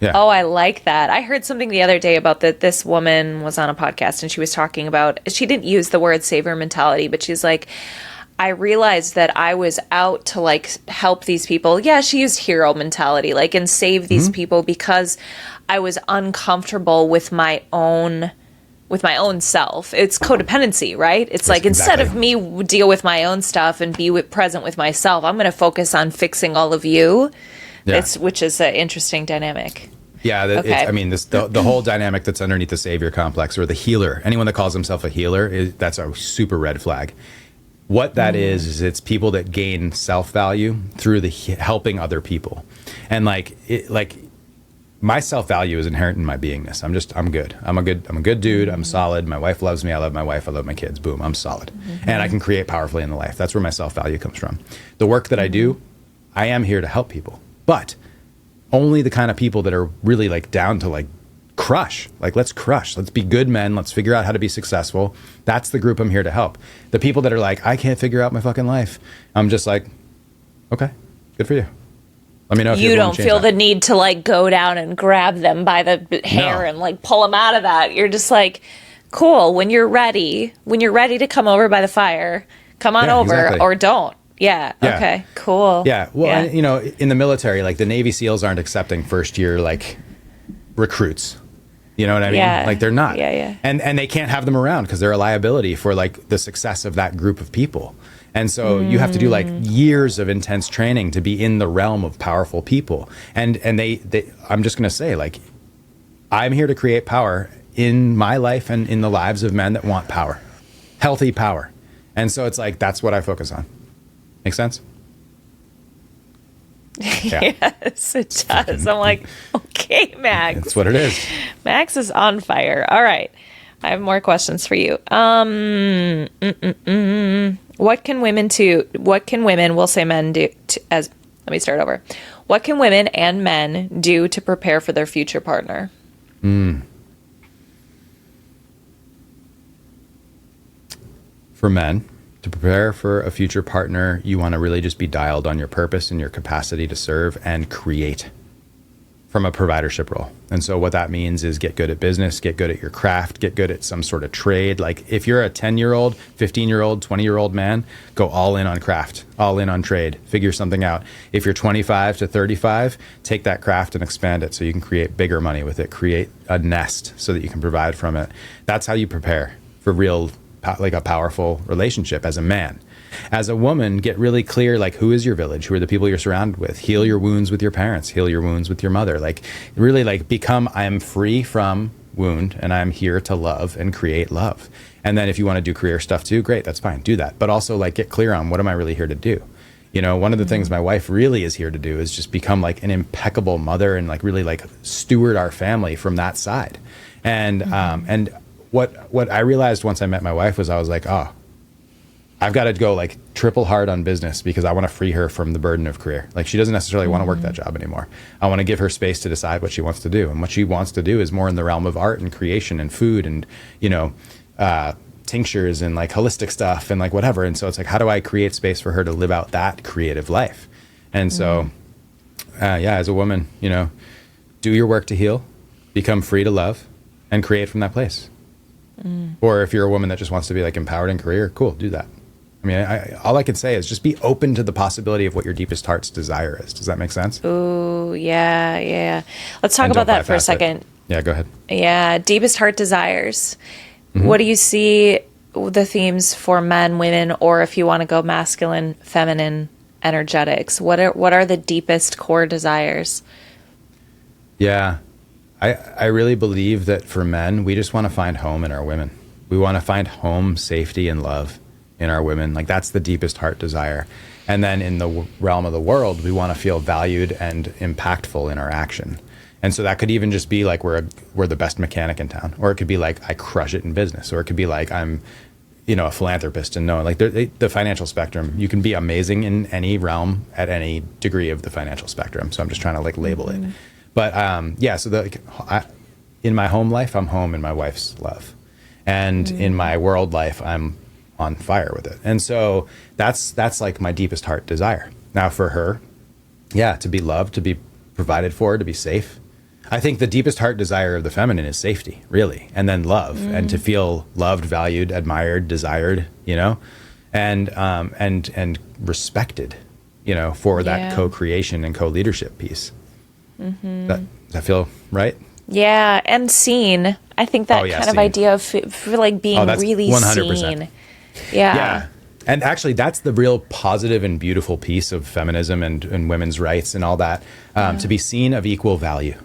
Speaker 1: Yeah.
Speaker 2: Oh, I like that. I heard something the other day about that this woman was on a podcast and she was talking about, she didn't use the word savior mentality, but she's like, I realized that I was out to like help these people. Yeah, she used hero mentality, like, and save these people because I was uncomfortable with my own self. It's codependency, right? It's like, instead of me deal with my own stuff and be present with myself, I'm going to focus on fixing all of you.
Speaker 1: Yeah.
Speaker 2: Which is an interesting dynamic.
Speaker 1: Yeah, the whole dynamic that's underneath the savior complex or the healer, anyone that calls himself a healer, that's a super red flag. What that is it's people that gain self-value through the helping other people. And my self-value is inherent in my beingness. I'm good. I'm a good dude. I'm solid. My wife loves me. I love my wife. I love my kids. Boom, I'm solid. And I can create powerfully in the life. That's where my self-value comes from. The work that I do, I am here to help people. But only the kind of people that are really like down to like crush. Like, let's crush. Let's be good men. Let's figure out how to be successful. That's the group I'm here to help. The people that are like, I can't figure out my fucking life. I'm just like, okay, good for you. Let me know if
Speaker 2: you don't feel
Speaker 1: that.
Speaker 2: the need to like go down and grab them by the hair and like pull them out of that. You're just like, cool. When you're ready to come over by the fire, come on over or don't. Yeah. Okay. Cool.
Speaker 1: Yeah. Well, in the military, like the Navy SEALs aren't accepting first year like recruits. You know what I mean?
Speaker 2: Yeah.
Speaker 1: Like, they're not.
Speaker 2: Yeah.
Speaker 1: And they can't have them around because they're a liability for like the success of that group of people. And so you have to do like years of intense training to be in the realm of powerful people. And they I'm just going to say, like, I'm here to create power in my life and in the lives of men that want power, healthy power. And so it's like, that's what I focus on. Make sense? Yeah.
Speaker 2: Yes, it does. I'm like, okay, Max.
Speaker 1: That's what it is.
Speaker 2: Max is on fire. All right. I have more questions for you. What can women, we'll say men do let me start over. What can women and men do to prepare for their future partner?
Speaker 1: For men, to prepare for a future partner, you want to really just be dialed on your purpose and your capacity to serve and create from a providership role. And so what that means is get good at business, get good at your craft, get good at some sort of trade. Like if you're a 10-year-old, 15-year-old, 20-year-old man, go all in on craft, all in on trade, figure something out. If you're 25 to 35, take that craft and expand it so you can create bigger money with it, create a nest so that you can provide from it. That's how you prepare for real, like a powerful relationship as a man. As a woman, get really clear, like, who is your village? Who are the people you're surrounded with? Heal your wounds with your parents. Heal your wounds with your mother. Like, really, like, become, I am free from wound, and I'm here to love and create love. And then if you want to do career stuff too, great, that's fine. Do that. But also, like, get clear on what am I really here to do? You know, one of the things my wife really is here to do is just become, like, an impeccable mother and, like, really, like, steward our family from that side. And what I realized once I met my wife was I was like, oh, I've got to go like triple hard on business because I want to free her from the burden of career. Like she doesn't necessarily want to work that job anymore. I want to give her space to decide what she wants to do. And what she wants to do is more in the realm of art and creation and food and, you know, tinctures and like holistic stuff and like whatever. And so it's like, how do I create space for her to live out that creative life? And so, yeah, as a woman, you know, do your work to heal, become free to love, and create from that place. Or if you're a woman that just wants to be like empowered in career, cool, do that. I mean, all I can say is just be open to the possibility of what your deepest heart's desire is. Does that make sense?
Speaker 2: Ooh, yeah. Let's talk about that for a second.
Speaker 1: Yeah, go ahead.
Speaker 2: Yeah, deepest heart desires. What do you see the themes for men, women, or if you want to go masculine, feminine, energetics? What are the deepest core desires?
Speaker 1: Yeah, I really believe that for men, we just want to find home in our women. We want to find home, safety, and love in our women. Like that's the deepest heart desire. And then in the realm of the world, we want to feel valued and impactful in our action. And so that could even just be like we're the best mechanic in town, or it could be like I crush it in business, or it could be like I'm, you know, a philanthropist and no, like the financial spectrum. You can be amazing in any realm at any degree of the financial spectrum. So I'm just trying to like label it. But yeah, so in my home life, I'm home in my wife's love, and in my world life, I'm on fire with it. And so that's like my deepest heart desire. Now for her, yeah, to be loved, to be provided for, to be safe. I think the deepest heart desire of the feminine is safety, really, and then love, and to feel loved, valued, admired, desired, you know, and respected, you know, for that co-creation and co-leadership piece. Does that feel right? Yeah,
Speaker 2: and seen. I think that kind of idea of like being really 100%. Seen. Yeah.
Speaker 1: And actually, that's the real positive and beautiful piece of feminism and women's rights and all that, to be seen of equal value,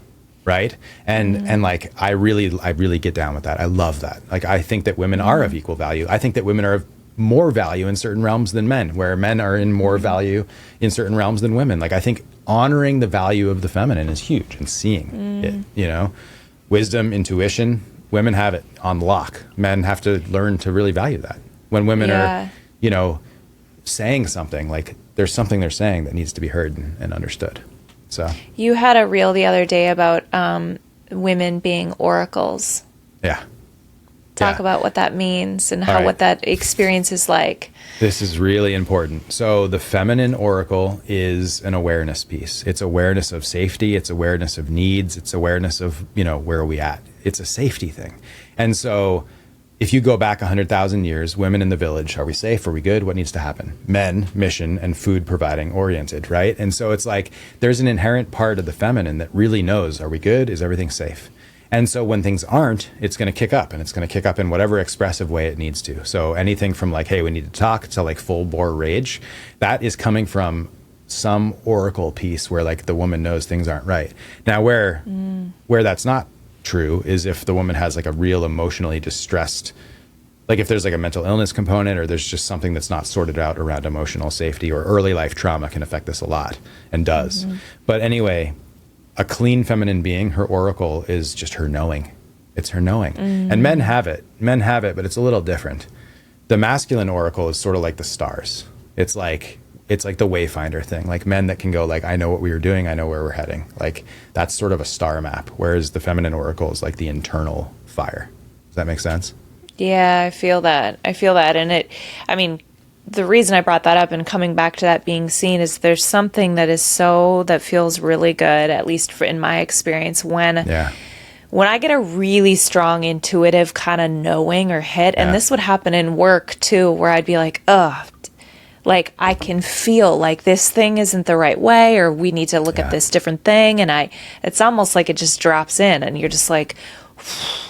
Speaker 1: right? And like, I really get down with that. I love that. Like, I think that women are of equal value. I think that women are of more value in certain realms than men, where men are in more value in certain realms than women. Like, I think honoring the value of the feminine is huge, and seeing it, you know, wisdom, intuition, women have it on lock. Men have to learn to really value that. When women are, you know, saying something, like there's something they're saying that needs to be heard and understood. So
Speaker 2: you had a reel the other day about women being oracles.
Speaker 1: Yeah.
Speaker 2: Talk about what that means and how what that experience is like.
Speaker 1: This is really important. So the feminine oracle is an awareness piece. It's awareness of safety. It's awareness of needs. It's awareness of, you know, where are we at? It's a safety thing. And so if you go back 100,000 years, women in the village, are we safe? Are we good? What needs to happen? Men, mission, and food providing oriented, right? And so it's like there's an inherent part of the feminine that really knows, are we good? Is everything safe? And so when things aren't, it's going to kick up, and it's going to kick up in whatever expressive way it needs to. So anything from like, hey, we need to talk, to like full bore rage, that is coming from some oracle piece where like the woman knows things aren't right. Now where that's not true is if the woman has like a real emotionally distressed, like if there's like a mental illness component, or there's just something that's not sorted out around emotional safety, or early life trauma can affect this a lot and does. But anyway, a clean feminine being, her oracle is just her knowing. It's her knowing. And men have it, but it's a little different. The masculine oracle is sort of like the stars. It's like the wayfinder thing, like men that can go like, I know what we are doing, I know where we're heading. Like that's sort of a star map, whereas the feminine oracle is like the internal fire. Does that make sense?
Speaker 2: Yeah, I feel that. And I mean, the reason I brought that up and coming back to that being seen is there's something that feels really good, at least in my experience, when I get a really strong intuitive kind of knowing or hit, and this would happen in work too, where I'd be like, ugh, like I can feel like this thing isn't the right way, or we need to look at this different thing. And it's almost like it just drops in and you're just like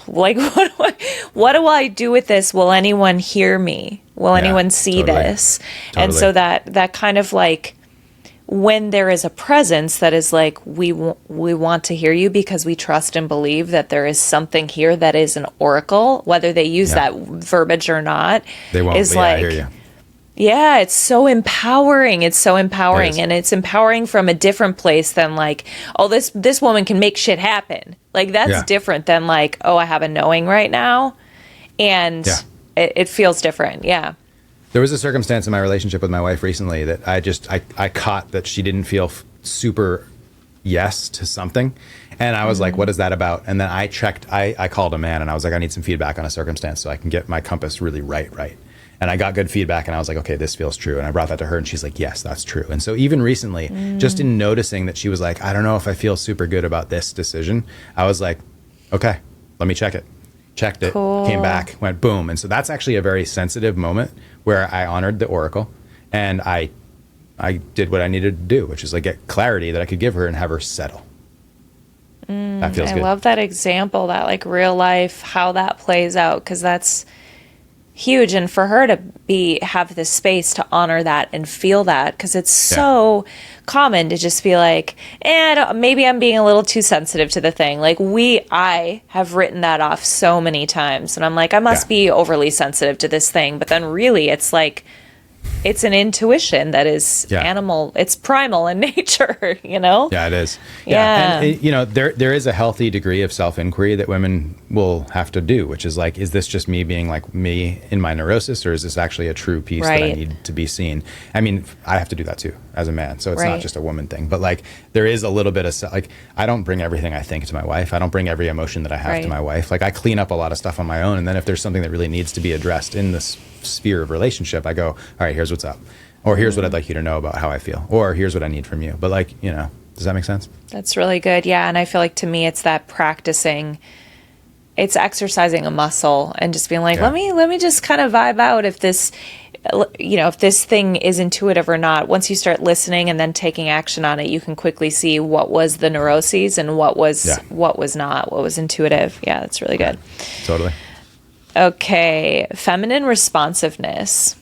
Speaker 2: what do I do with this? Will anyone hear me? Will anyone see this? Totally. And so that kind of like, when there is a presence that is like, we want to hear you because we trust and believe that there is something here that is an oracle, whether they use that verbiage or not,
Speaker 1: they won't.
Speaker 2: Is like, I hear you. Yeah, it's so empowering. It's so empowering. And it's empowering from a different place than like, oh, this woman can make shit happen. Like that's different than like, oh, I have a knowing right now. And it feels different. Yeah.
Speaker 1: There was a circumstance in my relationship with my wife recently that I caught that she didn't feel super yes to something. And I was like, what is that about? And then I called a man and I was like, I need some feedback on a circumstance so I can get my compass really right. And I got good feedback and I was like, okay, this feels true. And I brought that to her and she's like, yes, that's true. And so even recently, just in noticing that she was like, I don't know if I feel super good about this decision, I was like, okay, let me check it. Checked it, came back, went boom. And so that's actually a very sensitive moment where I honored the oracle and I did what I needed to do, which is like get clarity that I could give her and have her settle. That feels good.
Speaker 2: I love that example, that like real life, how that plays out, because that's huge. And for her to have this space to honor that and feel that, because it's so common to just be like, maybe I'm being a little too sensitive to the thing. Like I have written that off so many times and I'm like, I must be overly sensitive to this thing. But then really it's like, it's an intuition that is animal. It's primal in nature, you know?
Speaker 1: Yeah, it is. Yeah. And there is a healthy degree of self-inquiry that women will have to do, which is like, is this just me being like me in my neurosis, or is this actually a true piece that I need to be seen? I mean, I have to do that too as a man. So it's not just a woman thing, but like there is a little bit of like, I don't bring everything I think to my wife. I don't bring every emotion that I have to my wife. Like I clean up a lot of stuff on my own. And then if there's something that really needs to be addressed in this sphere of relationship, I go, all right, here's what's up, or here's what I'd like you to know about how I feel, or here's what I need from you. But like, does that make sense?
Speaker 2: That's really good. Yeah. And I feel like to me, it's that practicing, it's exercising a muscle and just being like, let me just kind of vibe out if this, if this thing is intuitive or not. Once you start listening and then taking action on it, you can quickly see what was the neuroses and what was not, what was intuitive. Yeah. That's really good.
Speaker 1: Totally.
Speaker 2: Okay, feminine responsiveness.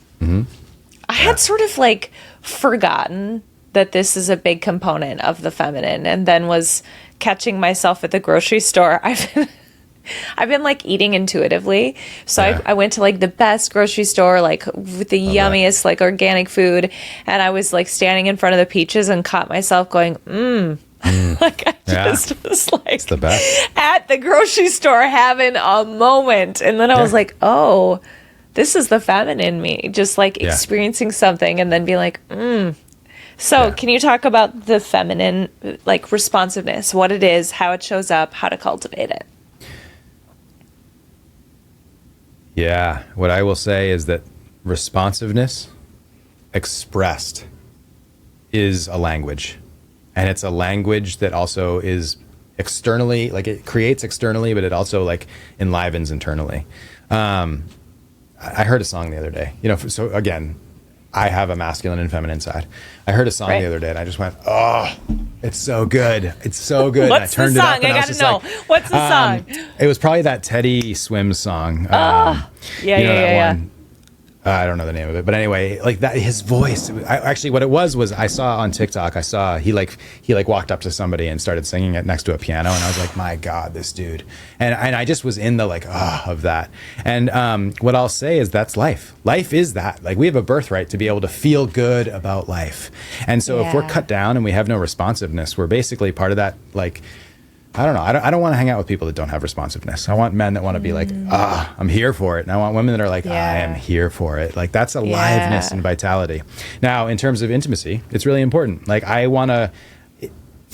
Speaker 2: I had sort of like forgotten that this is a big component of the feminine, and then was catching myself at the grocery store. I've been like eating intuitively. So I went to like the best grocery store, like with the yummiest like organic food. And I was like standing in front of the peaches and caught myself going, like I just was like
Speaker 1: it's the best.
Speaker 2: At the grocery store having a moment. And then I was like, oh, this is the feminine in me, just like experiencing something and then be like, So can you talk about the feminine like responsiveness, what it is, how it shows up, how to cultivate it?
Speaker 1: Yeah, what I will say is that responsiveness expressed is a language. And it's a language that also is externally, like it creates externally, but it also like enlivens internally. I heard a song the other day, so again, I have a masculine and feminine side. I heard a song the other day and I just went, oh, it's so good. It's so good.
Speaker 2: What's
Speaker 1: and I turned
Speaker 2: the song?
Speaker 1: it up and
Speaker 2: I gotta know. Like, what's the song?
Speaker 1: It was probably that Teddy Swims song. One. I don't know the name of it, but anyway, like that, his voice. Actually, what it was I saw on TikTok. He walked up to somebody and started singing it next to a piano, and I was like, my God, this dude. And I just was in the like of that. And what I'll say is that's life. Life is that. Like we have a birthright to be able to feel good about life. And so if we're cut down and we have no responsiveness, we're basically part of that. Like I don't know. I don't want to hang out with people that don't have responsiveness. I want men that want to be like, I'm here for it. And I want women that are like, I am here for it. Like that's aliveness and vitality. Now, in terms of intimacy, it's really important. Like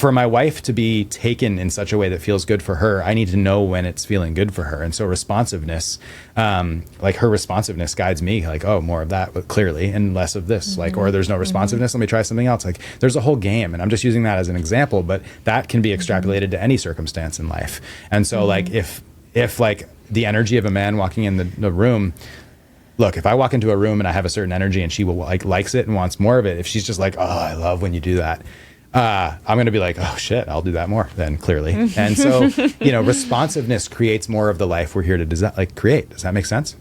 Speaker 1: for my wife to be taken in such a way that feels good for her, I need to know when it's feeling good for her. And so responsiveness, like her responsiveness guides me, like, oh, more of that, but clearly, and less of this, like, or there's no responsiveness, let me try something else. Like, there's a whole game, and I'm just using that as an example, but that can be extrapolated to any circumstance in life. And so like, if like the energy of a man walking in the room, look, if I walk into a room and I have a certain energy and she will likes it and wants more of it, if she's just like, oh, I love when you do that, I'm going to be like, oh shit, I'll do that more then, clearly. And so, responsiveness creates more of the life we're here to create. Does that make sense?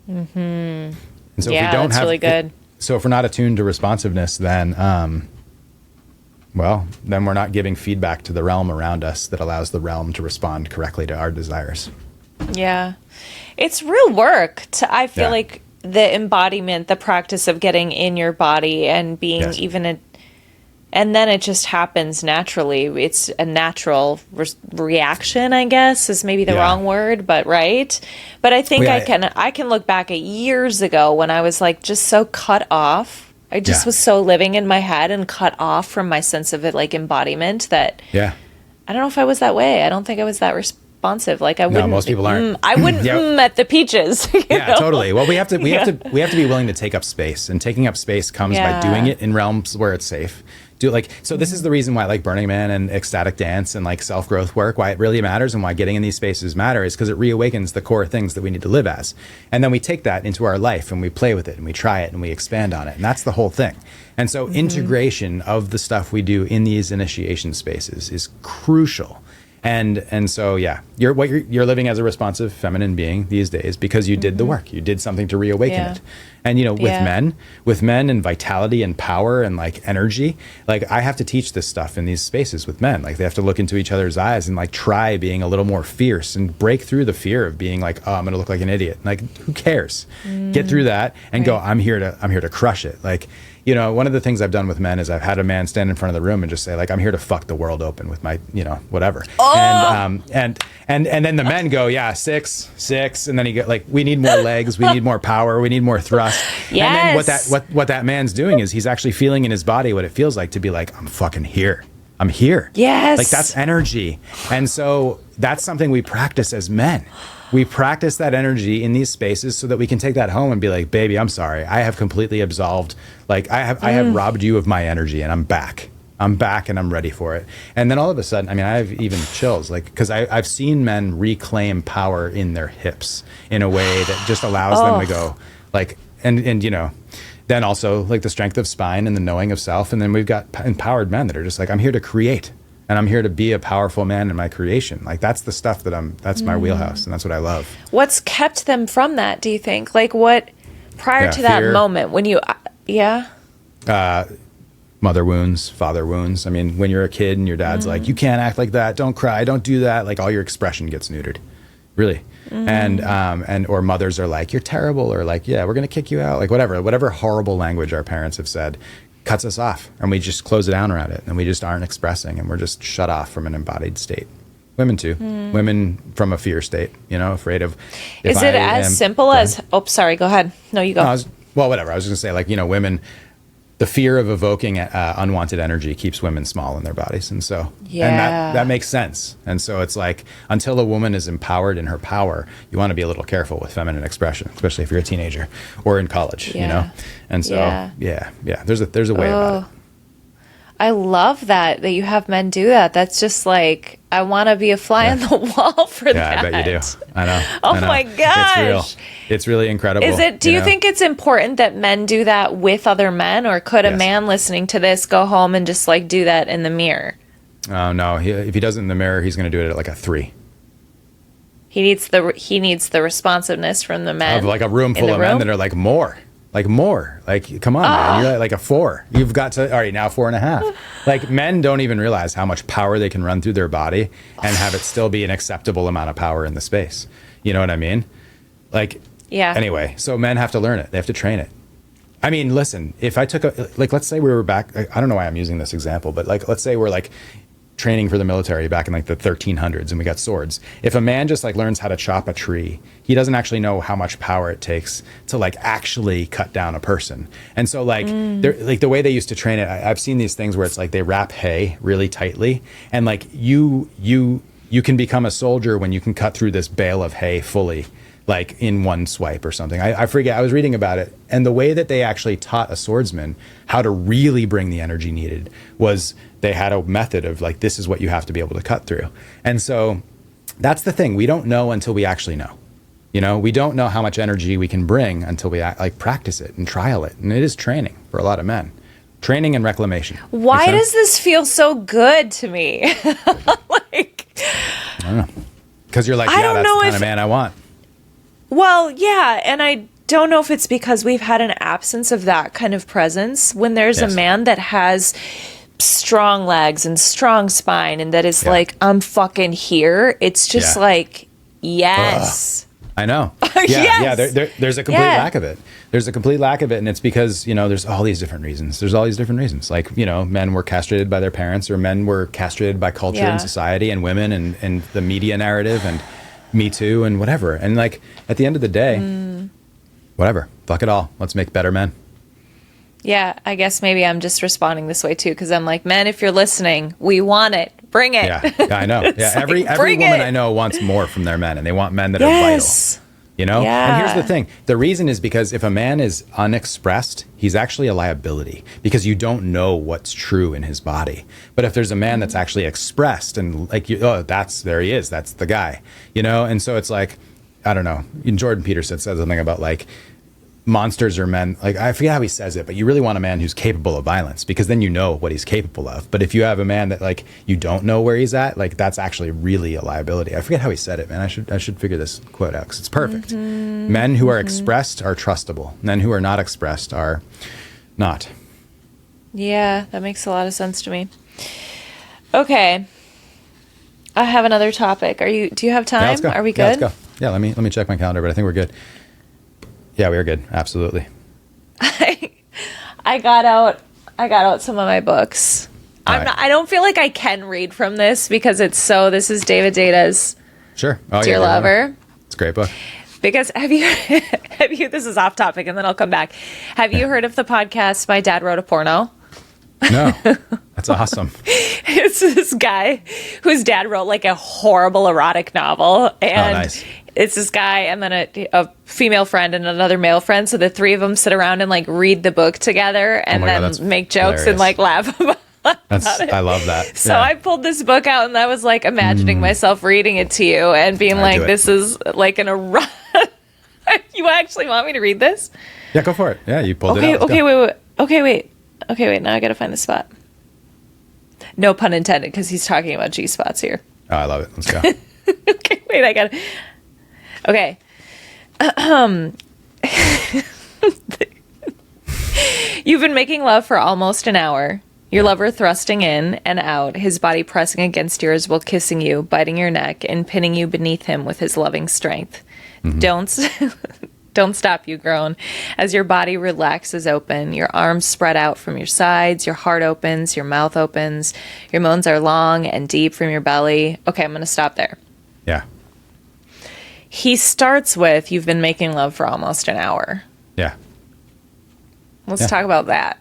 Speaker 1: Mm-hmm. And so if we don't
Speaker 2: that's
Speaker 1: have,
Speaker 2: really good.
Speaker 1: So if we're not attuned to responsiveness, then, then we're not giving feedback to the realm around us that allows the realm to respond correctly to our desires.
Speaker 2: Yeah. It's real work. I feel like the embodiment, the practice of getting in your body and being and then it just happens naturally. It's a natural reaction, I guess, is maybe the wrong word, but right. But I think I can look back at years ago when I was like just so cut off. I just was so living in my head and cut off from my sense of it, like embodiment, that I don't know if I was that way. I don't think I was that responsive. Like I wouldn't.
Speaker 1: No, most people aren't.
Speaker 2: I wouldn't at the peaches. You know?
Speaker 1: Totally. Well, we have to be willing to take up space, and taking up space comes by doing it in realms where it's safe. So this is the reason why like Burning Man and ecstatic dance and like self-growth work, why it really matters and why getting in these spaces matter is because it reawakens the core things that we need to live as. And then we take that into our life and we play with it and we try it and we expand on it. And that's the whole thing. And so integration of the stuff we do in these initiation spaces is crucial. And so you're living as a responsive feminine being these days because you did the work. You did something to reawaken it. And with men and vitality and power and like energy, like I have to teach this stuff in these spaces with men. Like they have to look into each other's eyes and like try being a little more fierce and break through the fear of being like, oh, I'm going to look like an idiot. Like who cares? Get through that and go, I'm here to crush it. Like, one of the things I've done with men is I've had a man stand in front of the room and just say like, I'm here to fuck the world open with my, whatever. Oh! And then the men go, 6. And then he go like, we need more legs. We need more power. We need more thrust.
Speaker 2: Yes.
Speaker 1: And then what that man's doing is he's actually feeling in his body what it feels like to be like, I'm fucking here. I'm here.
Speaker 2: Yes.
Speaker 1: Like that's energy. And so that's something we practice as men. We practice that energy in these spaces so that we can take that home and be like, baby, I'm sorry. I have completely absolved. Like I have robbed you of my energy and I'm back. I'm back and I'm ready for it. And then all of a sudden, I mean, I have even chills, like, because I've seen men reclaim power in their hips in a way that just allows them to go like, and then also like the strength of spine and the knowing of self. And then we've got empowered men that are just like, I'm here to create. And I'm here to be a powerful man in my creation. Like that's the stuff that's my wheelhouse. And that's what I love.
Speaker 2: What's kept them from that, do you think? Like what, prior to that moment when you,
Speaker 1: mother wounds, father wounds. I mean, when you're a kid and your dad's like, you can't act like that. Don't cry. Don't do that. Like all your expression gets neutered. Really. And or mothers are like, you're terrible. Or like, we're going to kick you out. Like whatever horrible language our parents have said cuts us off, and we just close it down around it, and we just aren't expressing, and we're just shut off from an embodied state. Women too. Women from a fear state, afraid of.
Speaker 2: Is it as simple as? Oh, sorry. Go ahead. No, you go.
Speaker 1: Whatever. I was just gonna say, like, women. The fear of evoking unwanted energy keeps women small in their bodies, and so and that makes sense. And so it's like until a woman is empowered in her power, you want to be a little careful with feminine expression, especially if you're a teenager or in college, And so there's a way about it.
Speaker 2: I love that you have men do that. That's just like, I want to be a fly on the wall for that.
Speaker 1: Yeah, I bet you do. I know.
Speaker 2: Oh my gosh.
Speaker 1: It's real. It's really incredible.
Speaker 2: Do you think it's important that men do that with other men, or could a man listening to this go home and just like do that in the mirror?
Speaker 1: Oh no. If he does it in the mirror, he's going to do it at like a 3.
Speaker 2: He needs the responsiveness from the men.
Speaker 1: Of like a room full of men that are like more. Like more, like come on, man. You're like a 4. You've got to, all right, now 4.5. Like men don't even realize how much power they can run through their body and have it still be an acceptable amount of power in the space. You know what I mean? Like, anyway, so men have to learn it. They have to train it. I mean, listen, if I took let's say we were back, I don't know why I'm using this example, but like, let's say we're like training for the military back in like the 1300s, and we got swords. If a man just like learns how to chop a tree, he doesn't actually know how much power it takes to like actually cut down a person. And so like like the way they used to train it, I've seen these things where it's like they wrap hay really tightly, and like you can become a soldier when you can cut through this bale of hay fully, like in one swipe or something. I forget, I was reading about it. And the way that they actually taught a swordsman how to really bring the energy needed was they had a method of like, this is what you have to be able to cut through. And so that's the thing. We don't know until we actually know. You know, we don't know how much energy we can bring until we like practice it and trial it. And it is training for a lot of men. Training and reclamation.
Speaker 2: Why does this feel so good to me? Like,
Speaker 1: I don't know. Because you're like, yeah, that's the kind of man I want.
Speaker 2: Well, yeah, and I don't know if it's because we've had an absence of that kind of presence. When there's a man that has strong legs and strong spine and that is like, I'm fucking here, it's just like, yes.
Speaker 1: I know. Yeah, there's a complete lack of it. There's a complete lack of it, and it's because, you know, there's all these different reasons. Like, you know, men were castrated by their parents, or men were castrated by culture and society and women and the media narrative and Me Too and whatever. And like at the end of the day, whatever, fuck it all. Let's make better men.
Speaker 2: Yeah, I guess maybe I'm just responding this way too, because I'm like, men, if you're listening, we want it. Bring it.
Speaker 1: Yeah, I know. Yeah, every woman I know wants more from their men, and they want men that are vital. You know? And here's the thing. The reason is because if a man is unexpressed, he's actually a liability, because you don't know what's true in his body. But if there's a man that's actually expressed and like, there he is. That's the guy, you know? And so it's like, I don't know. Jordan Peterson said something about like, monsters are men, like I forget how he says it, but you really want a man who's capable of violence, because then you know what he's capable of. But if you have a man that like you don't know where he's at, like that's actually really a liability. I forget how he said it, man. I should figure this quote out because it's perfect. Men who are expressed are trustable. Men who are not expressed are not.
Speaker 2: Yeah, that makes a lot of sense to me. Okay, I have another topic. Do you have time?
Speaker 1: Yeah, let's go.
Speaker 2: Are we good?
Speaker 1: Yeah, let's go. Yeah, let me check my calendar, but I think we're good. Yeah, we are good. Absolutely.
Speaker 2: I got out some of my books. I don't feel like I can read from this because this is David Data's Dear Lover.
Speaker 1: It's a great book.
Speaker 2: Because have you, this is off topic and then I'll come back. Have you heard of the podcast My Dad Wrote a Porno?
Speaker 1: No. That's awesome.
Speaker 2: It's this guy whose dad wrote like a horrible erotic novel. And
Speaker 1: nice.
Speaker 2: It's this guy and then a female friend and another male friend. So the three of them sit around and like read the book together and then make jokes and like laugh about it.
Speaker 1: I love that.
Speaker 2: So I pulled this book out and I was like imagining myself reading it to you and being like, this is like an erotic. You actually want me to read this?
Speaker 1: Yeah, go for it. Yeah, you pulled it out.
Speaker 2: Okay, wait. Now I got to find the spot. No pun intended, because he's talking about G-spots here.
Speaker 1: Oh, I love it. Let's go.
Speaker 2: Okay, wait, I got it. Okay. You've been making love for almost an hour. Your lover thrusting in and out, his body pressing against yours while kissing you, biting your neck, and pinning you beneath him with his loving strength. Don't stop, you groan. As your body relaxes open, your arms spread out from your sides, your heart opens, your mouth opens, your moans are long and deep from your belly. Okay, I'm going to stop there.
Speaker 1: Yeah.
Speaker 2: He starts with, you've been making love for almost an hour.
Speaker 1: Yeah.
Speaker 2: Let's talk about that.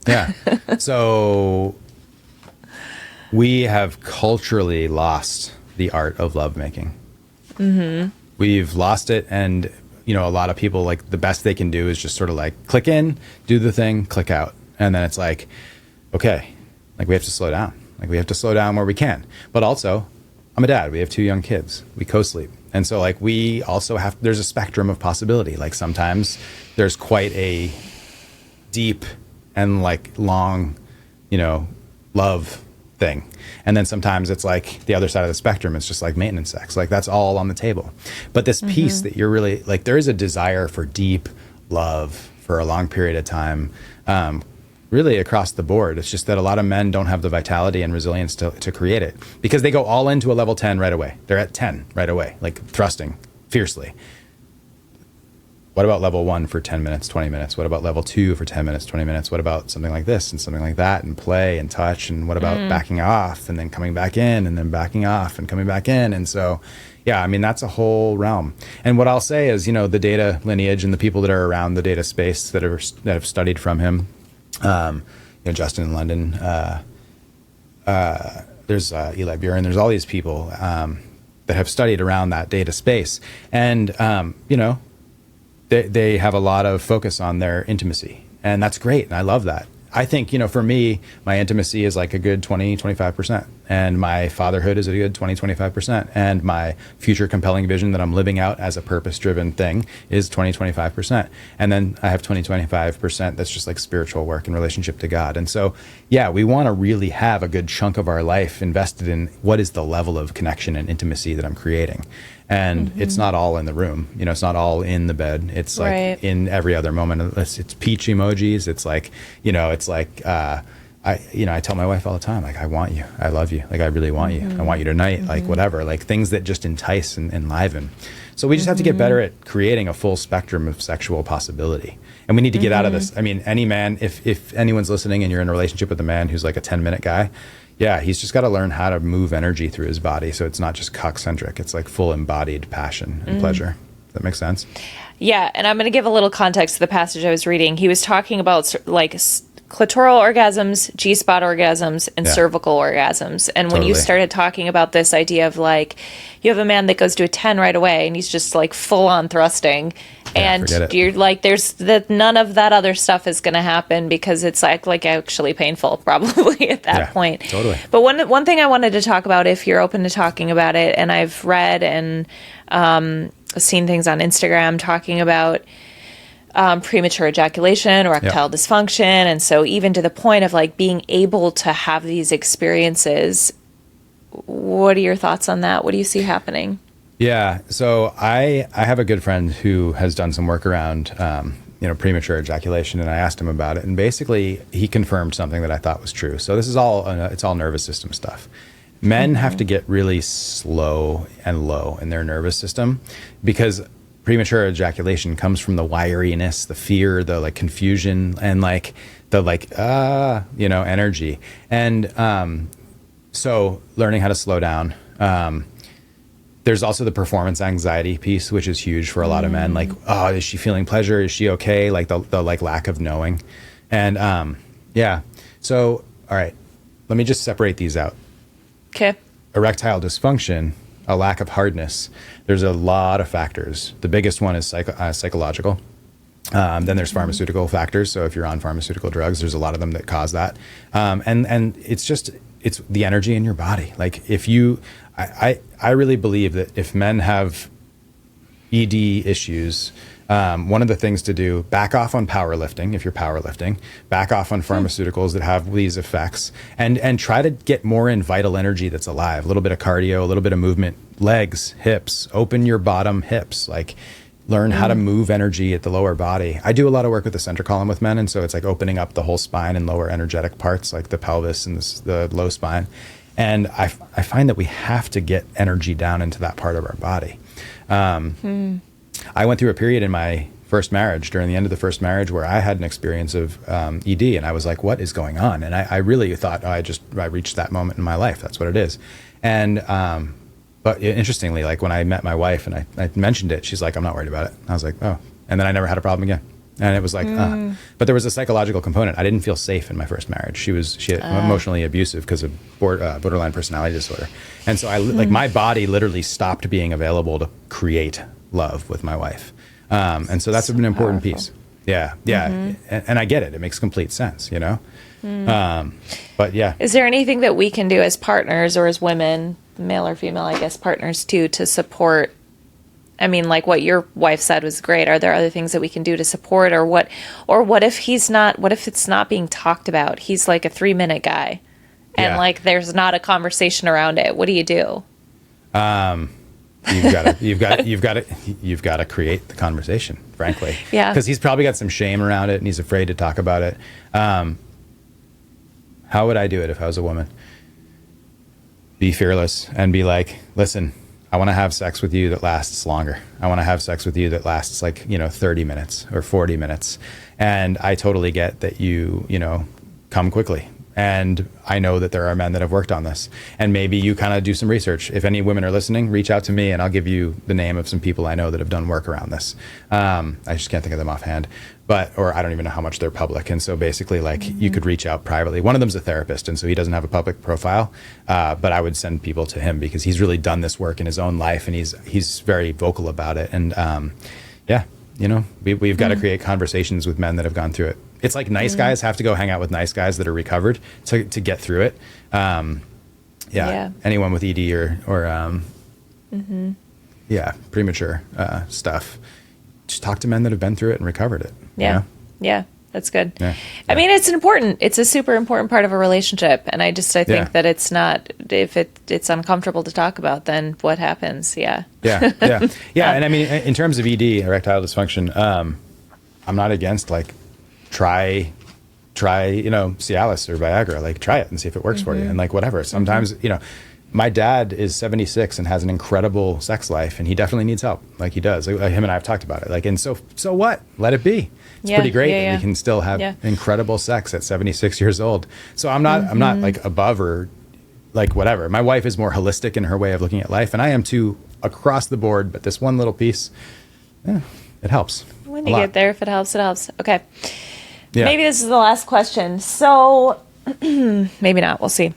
Speaker 1: Yeah. So we have culturally lost the art of lovemaking. We've lost it, and you know, a lot of people, like, the best they can do is just sort of like click in, do the thing, click out. And then it's like, okay, like we have to slow down. Like we have to slow down where we can. But also, I'm a dad. We have 2 young kids. We co-sleep. And so like we also have, there's a spectrum of possibility. Like sometimes there's quite a deep and like long, you know, love thing. And then sometimes it's like the other side of the spectrum is just like maintenance sex. Like that's all on the table. But this piece that you're really like, there is a desire for deep love for a long period of time, really across the board. It's just that a lot of men don't have the vitality and resilience to create it because they go all into a level 10 right away. They're at 10 right away, like thrusting fiercely. what about level 1 for 10 minutes, 20 minutes? What about level 2 for 10 minutes, 20 minutes? What about something like this and something like that, and play and touch? And what about backing off and then coming back in, and then backing off and coming back in? And so, yeah, I mean, that's a whole realm. And what I'll say is, you know, the data lineage and the people that are around the data space that have studied from him, you know, Justin in London, there's Eli Buren, there's all these people that have studied around that data space. And, you know, they have a lot of focus on their intimacy, and that's great. And I love that. I think, you know, for me, my intimacy is like a good 20, 25%. And my fatherhood is a good 20, 25%. And my future compelling vision that I'm living out as a purpose-driven thing is 20, 25%. And then I have 20, 25% that's just like spiritual work in relationship to God. And so, yeah, we want to really have a good chunk of our life invested in what is the level of connection and intimacy that I'm creating. And it's not all in the room, you know, it's not all in the bed. It's like in every other moment. It's peach emojis. It's like, you know, it's like, I tell my wife all the time, like, I want you, I love you, like, I really want you, I want you tonight, like, whatever, like things that just entice and enliven. So we just have to get better at creating a full spectrum of sexual possibility. And we need to get out of this. I mean, any man, if anyone's listening and you're in a relationship with a man who's like a 10-minute guy, yeah, he's just got to learn how to move energy through his body. So it's not just cock-centric. It's like full embodied passion and pleasure. Does that make sense?
Speaker 2: Yeah. And I'm going to give a little context to the passage I was reading. He was talking about like clitoral orgasms, G-spot orgasms, and cervical orgasms. And when you started talking about this idea of like, you have a man that goes to a 10 right away and he's just like full on thrusting. And you're like, there's that, none of that other stuff is going to happen because it's like actually painful probably at that point. Totally. But one thing I wanted to talk about, if you're open to talking about it, and I've read and seen things on Instagram talking about premature ejaculation, erectile dysfunction. And so even to the point of like being able to have these experiences, what are your thoughts on that? What do you see happening?
Speaker 1: Yeah. So I have a good friend who has done some work around, you know, premature ejaculation, and I asked him about it, and basically he confirmed something that I thought was true. So this is all, it's all nervous system stuff. Men have to get really slow and low in their nervous system because premature ejaculation comes from the wiriness, the fear, the like confusion, and like the like, you know, energy. And so learning how to slow down. There's also the performance anxiety piece, which is huge for a lot of men. Like, oh, is she feeling pleasure? Is she okay? Like the like lack of knowing. And yeah. So, all right, let me just separate these out.
Speaker 2: Okay. Erectile
Speaker 1: dysfunction, a lack of hardness. There's a lot of factors. The biggest one is psychological. Then there's pharmaceutical factors. So if you're on pharmaceutical drugs, there's a lot of them that cause that. And it's the energy in your body. Like if you, I really believe that if men have ED issues, one of the things to do, back off on powerlifting if you're powerlifting, back off on pharmaceuticals that have these effects, and try to get more in vital energy that's alive. A little bit of cardio, a little bit of movement, legs, hips, open your bottom hips, like learn how to move energy at the lower body. I do a lot of work with the center column with men, and so it's like opening up the whole spine and lower energetic parts like the pelvis and the low spine. And I find that we have to get energy down into that part of our body. I went through a period in my first marriage, during the end of the first marriage, where I had an experience of ED, and I was like, what is going on? And I really thought, I reached that moment in my life. That's what it is. And, but interestingly, like when I met my wife and I mentioned it, she's like, I'm not worried about it. I was like, oh. And then I never had a problem again. And it was like, but there was a psychological component. I didn't feel safe in my first marriage. She had emotionally abusive because of borderline personality disorder. And so like my body literally stopped being available to create love with my wife. And so that's an important piece. Yeah. Yeah. And I get it. It makes complete sense, you know? But yeah.
Speaker 2: Is there anything that we can do as partners or as women, male or female, I guess, partners too, to support? I mean, like what your wife said was great. Are there other things that we can do to support, or what if it's not being talked about? He's like a 3-minute guy and like, there's not a conversation around it. What do you do?
Speaker 1: You've got to create the conversation, frankly. Yeah. Because he's probably got some shame around it and he's afraid to talk about it. How would I do it if I was a woman? Be fearless and be like, listen, I want to have sex with you that lasts longer. I want to have sex with you that lasts like, 30 minutes or 40 minutes. And I totally get that you come quickly. And I know that there are men that have worked on this. And maybe you kind of do some research. If any women are listening, reach out to me and I'll give you the name of some people I know that have done work around this. I just can't think of them offhand, or I don't even know how much they're public. And so basically, like, you could reach out privately. One of them's a therapist, and so he doesn't have a public profile. But I would send people to him because he's really done this work in his own life, and he's very vocal about it. And we've got to create conversations with men that have gone through it. It's like nice guys have to go hang out with nice guys that are recovered to get through it. Anyone with ED or premature stuff, just talk to men that have been through it and recovered it.
Speaker 2: Yeah. Yeah. That's good.
Speaker 1: Yeah.
Speaker 2: I mean, it's a super important part of a relationship. And I think that it's not, if it's uncomfortable to talk about, then what happens? Yeah.
Speaker 1: Yeah. And I mean, in terms of ED, erectile dysfunction, I'm not against like, try Cialis or Viagra, like try it and see if it works for you. And like, whatever. Sometimes, my dad is 76 and has an incredible sex life, and he definitely needs help. Like he does. Him and I have talked about it. Like, and so what? Let it be. It's pretty great that we can still have incredible sex at 76 years old. So I'm not like above or like whatever. My wife is more holistic in her way of looking at life, and I am too across the board. But this one little piece, it helps.
Speaker 2: When you get there, if it helps, it helps. Okay.
Speaker 1: Yeah.
Speaker 2: Maybe this is the last question. So maybe not. We'll see.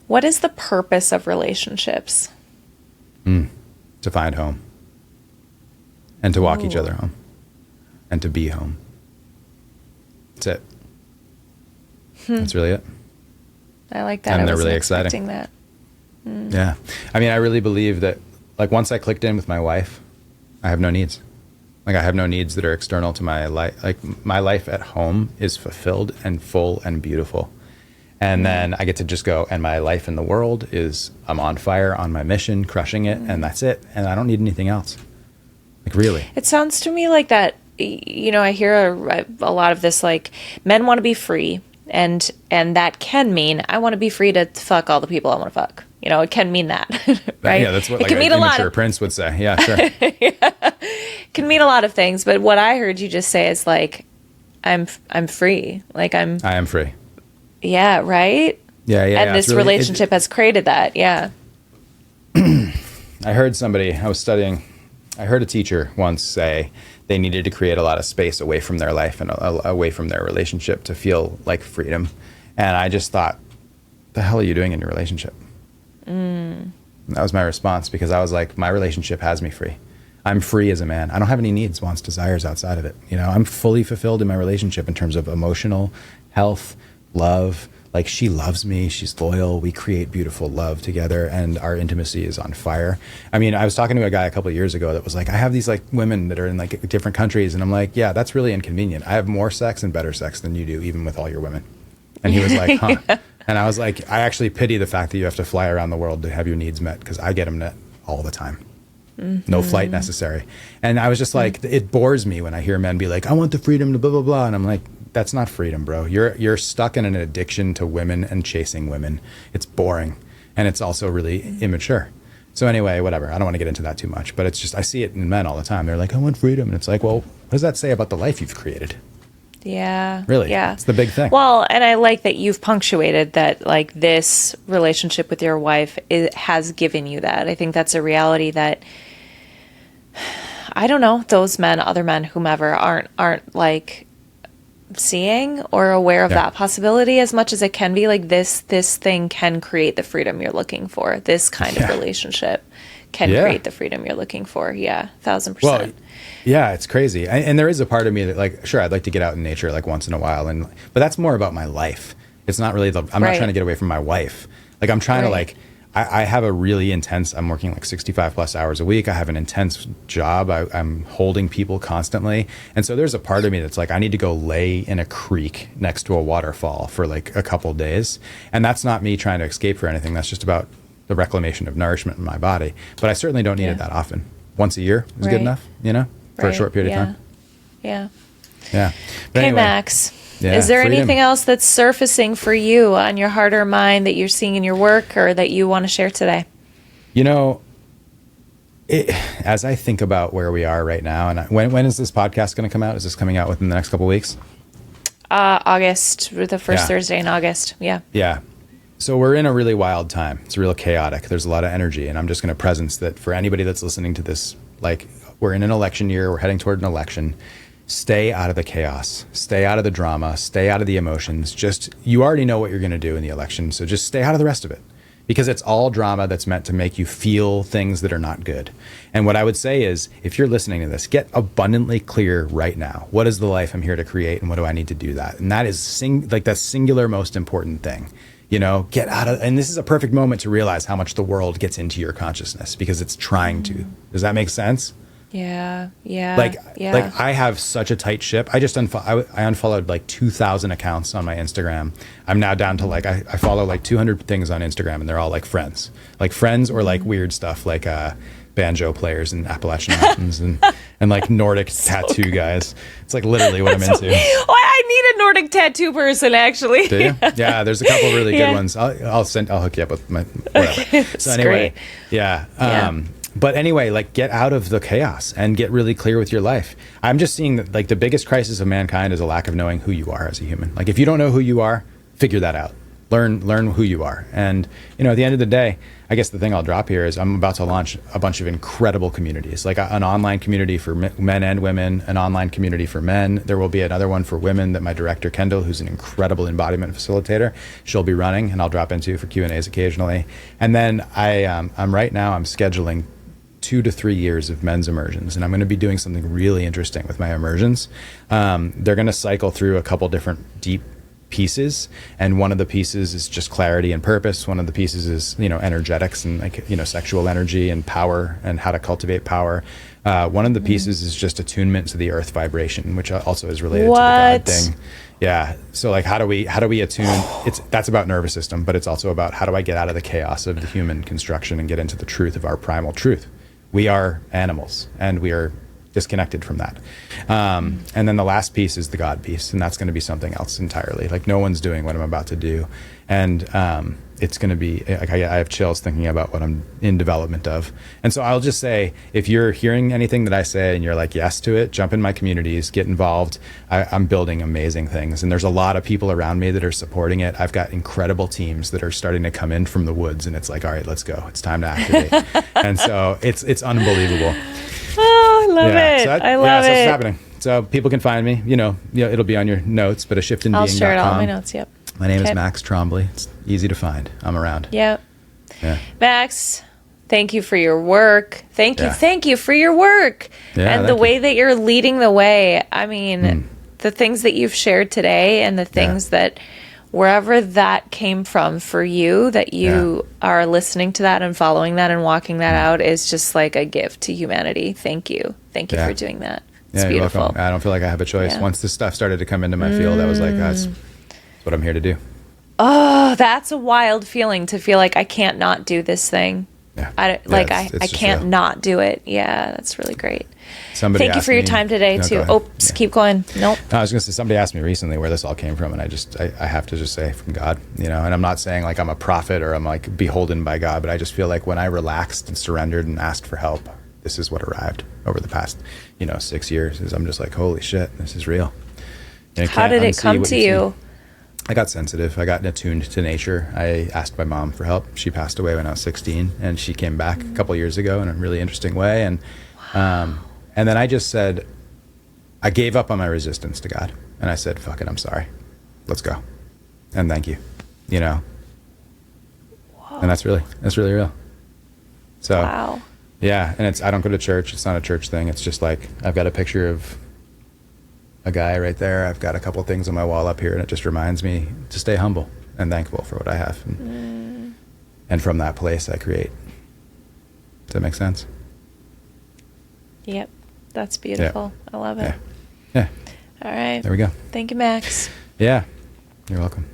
Speaker 2: What is the purpose of relationships?
Speaker 1: To find home. And to walk each other home. And to be home. That's it. That's really it.
Speaker 2: I like that.
Speaker 1: And they're really exciting.
Speaker 2: That.
Speaker 1: Yeah. I mean, I really believe that, like, once I clicked in with my wife, I have no needs. Like, I have no needs that are external to my life. Like, my life at home is fulfilled and full and beautiful. And then I get to just go, and my life in the world is, I'm on fire, on my mission, crushing it, and that's it. And I don't need anything else. Like, really.
Speaker 2: It sounds to me like that, I hear a lot of this, like, men want to be free. And that can mean, I want to be free to fuck all the people I want to fuck. It can mean that, right?
Speaker 1: Yeah, that's what
Speaker 2: it
Speaker 1: like
Speaker 2: can mean
Speaker 1: a
Speaker 2: a lot
Speaker 1: immature prince would say. Yeah, sure.
Speaker 2: It can mean a lot of things, but what I heard you just say is like, I'm free. Like I
Speaker 1: am free.
Speaker 2: Yeah, right?
Speaker 1: Yeah.
Speaker 2: And this relationship has created that, yeah.
Speaker 1: I heard a teacher once say they needed to create a lot of space away from their life and away from their relationship to feel like freedom. And I just thought, the hell are you doing in your relationship? That was my response, because I was like, my relationship has me free. I'm free as a man. I don't have any needs, wants, desires outside of it. I'm fully fulfilled in my relationship in terms of emotional health, love. Like, she loves me. She's loyal. We create beautiful love together, and our intimacy is on fire. I mean, I was talking to a guy a couple of years ago that was like, I have these like women that are in like different countries. And I'm like, yeah, that's really inconvenient. I have more sex and better sex than you do, even with all your women. And he was like, huh. And I was like, I actually pity the fact that you have to fly around the world to have your needs met, because I get them met all the time. No flight necessary. And I was just like, it bores me when I hear men be like, I want the freedom to blah, blah, blah. And I'm like, that's not freedom, bro. You're stuck in an addiction to women and chasing women. It's boring. And it's also really immature. So anyway, whatever. I don't want to get into that too much, but it's just, I see it in men all the time. They're like, I want freedom. And it's like, well, what does that say about the life you've created?
Speaker 2: Yeah.
Speaker 1: Really?
Speaker 2: Yeah.
Speaker 1: It's the big thing.
Speaker 2: Well, and I like that you've punctuated that, like, this relationship with your wife has given you that. I think that's a reality that, I don't know, those men, other men, whomever, aren't like seeing or aware of that possibility as much as it can be. Like, this thing can create the freedom you're looking for. This kind of relationship can create the freedom you're looking for. Yeah, 1,000%.
Speaker 1: Well, yeah, it's crazy. And there is a part of me that, like, sure, I'd like to get out in nature like once in a while, but that's more about my life. It's not really I'm not trying to get away from my wife. Like, I'm trying to, like, I have a really intense, I'm working like 65 plus hours a week. I have an intense job. I'm holding people constantly. And so there's a part of me that's like, I need to go lay in a creek next to a waterfall for like a couple days. And that's not me trying to escape for anything. That's just about the reclamation of nourishment in my body. But I certainly don't need it that often. Once a year is good enough, for a short period of time.
Speaker 2: Yeah.
Speaker 1: Yeah. But
Speaker 2: okay,
Speaker 1: anyway,
Speaker 2: Max. Is there anything else that's surfacing for you on your heart or mind that you're seeing in your work or that you want to share today?
Speaker 1: You know, as I think about where we are right now, and when is this podcast going to come out? Is this coming out within the next couple of weeks?
Speaker 2: August, the first Thursday in August. Yeah.
Speaker 1: Yeah. So we're in a really wild time. It's real chaotic. There's a lot of energy. And I'm just going to presence that for anybody that's listening to this, like, we're in an election year. We're heading toward an election. Stay out of the chaos. Stay out of the drama. Stay out of the emotions. You already know what you're going to do in the election. So just stay out of the rest of it. Because it's all drama that's meant to make you feel things that are not good. And what I would say is, if you're listening to this, get abundantly clear right now. What is the life I'm here to create, and what do I need to do that? And that is the singular most important thing. You know, get out of, and this is a perfect moment to realize how much the world gets into your consciousness because it's trying to. Does that make sense?
Speaker 2: Yeah.
Speaker 1: Like I have such a tight ship. I just I unfollowed like 2,000 accounts on my Instagram. I'm now down to like I follow like 200 things on Instagram, and they're all like friends or like weird stuff like banjo players in Appalachian Mountains and like Nordic tattoo guys. It's like literally what I'm into.
Speaker 2: I need a Nordic tattoo person, actually.
Speaker 1: Do you? Yeah, there's a couple of really good ones. I'll hook you up with my whatever. So anyway, great. Yeah. But anyway, like get out of the chaos and get really clear with your life. I'm just seeing that like the biggest crisis of mankind is a lack of knowing who you are as a human. Like if you don't know who you are, figure that out. Learn who you are. And, you know, at the end of the day, I guess the thing I'll drop here is I'm about to launch a bunch of incredible communities, like an online community for men and women, an online community for men. There will be another one for women that my director, Kendall, who's an incredible embodiment facilitator, she'll be running, and I'll drop into for Q&As occasionally. And then I'm scheduling 2 to 3 years of men's immersions, and I'm going to be doing something really interesting with my immersions. They're going to cycle through a couple different deep pieces, and one of the pieces is just clarity and purpose. One of the pieces is, you know, energetics and like, you know, sexual energy and power and how to cultivate power. One of the pieces is just attunement to the earth vibration, which also is related to the God thing. Yeah. So like, how do we attune? That's about nervous system, but it's also about how do I get out of the chaos of the human construction and get into the truth of our primal truth. We are animals, and we are disconnected from that. And then the last piece is the God piece, and that's going to be something else entirely. Like no one's doing what I'm about to do. And it's going to be, like I have chills thinking about what I'm in development of. And so I'll just say, if you're hearing anything that I say and you're like yes to it, jump in my communities, get involved. I'm building amazing things. And there's a lot of people around me that are supporting it. I've got incredible teams that are starting to come in from the woods, and it's like, all right, let's go. It's time to activate. And so it's unbelievable.
Speaker 2: Oh, I love it. I love it.
Speaker 1: So it's happening. So people can find me, you know, it'll be on your notes, but ashiftinbeing.com.
Speaker 2: I'll share it all in my notes. Yep.
Speaker 1: My name is Max Trombly. It's easy to find. I'm around.
Speaker 2: Yep. Yeah. Max, thank you for your work. Thank you for your work. Yeah, and the way that you're leading the way. I mean, the things that you've shared today and the things that wherever that came from for you, that you are listening to that and following that and walking that out is just like a gift to humanity. Thank you. Thank you for doing that. It's beautiful. You're welcome.
Speaker 1: I don't feel like I have a choice. Once this stuff started to come into my field, I was like, that's what I'm here to do.
Speaker 2: Oh, that's a wild feeling to feel like I can't not do this thing.
Speaker 1: Yeah.
Speaker 2: I can't real. Not do it. Yeah, that's really great.
Speaker 1: Thank
Speaker 2: you for your time today, too. Oops, keep going. Nope.
Speaker 1: No, I was going to say, somebody asked me recently where this all came from, and I have to just say from God, you know, and I'm not saying like I'm a prophet or I'm like beholden by God, but I just feel like when I relaxed and surrendered and asked for help, this is what arrived over the past, 6 years. Is I'm just like, holy shit, this is real.
Speaker 2: How did it come to you?
Speaker 1: I got sensitive. I got attuned to nature. I asked my mom for help. She passed away when I was 16, and she came back a couple years ago in a really interesting way. And and then I just said, I gave up on my resistance to God, and I said, "Fuck it, I'm sorry. Let's go, and thank you." Whoa. And that's really real. So, yeah, and I don't go to church. It's not a church thing. It's just like I've got a picture of a guy right there. I've got a couple things on my wall up here, and it just reminds me to stay humble and thankful for what I have. And from that place, I create. Does that make sense?
Speaker 2: Yep. That's beautiful. I love it.
Speaker 1: Yeah.
Speaker 2: All right.
Speaker 1: There we go.
Speaker 2: Thank you, Max.
Speaker 1: Yeah. You're welcome.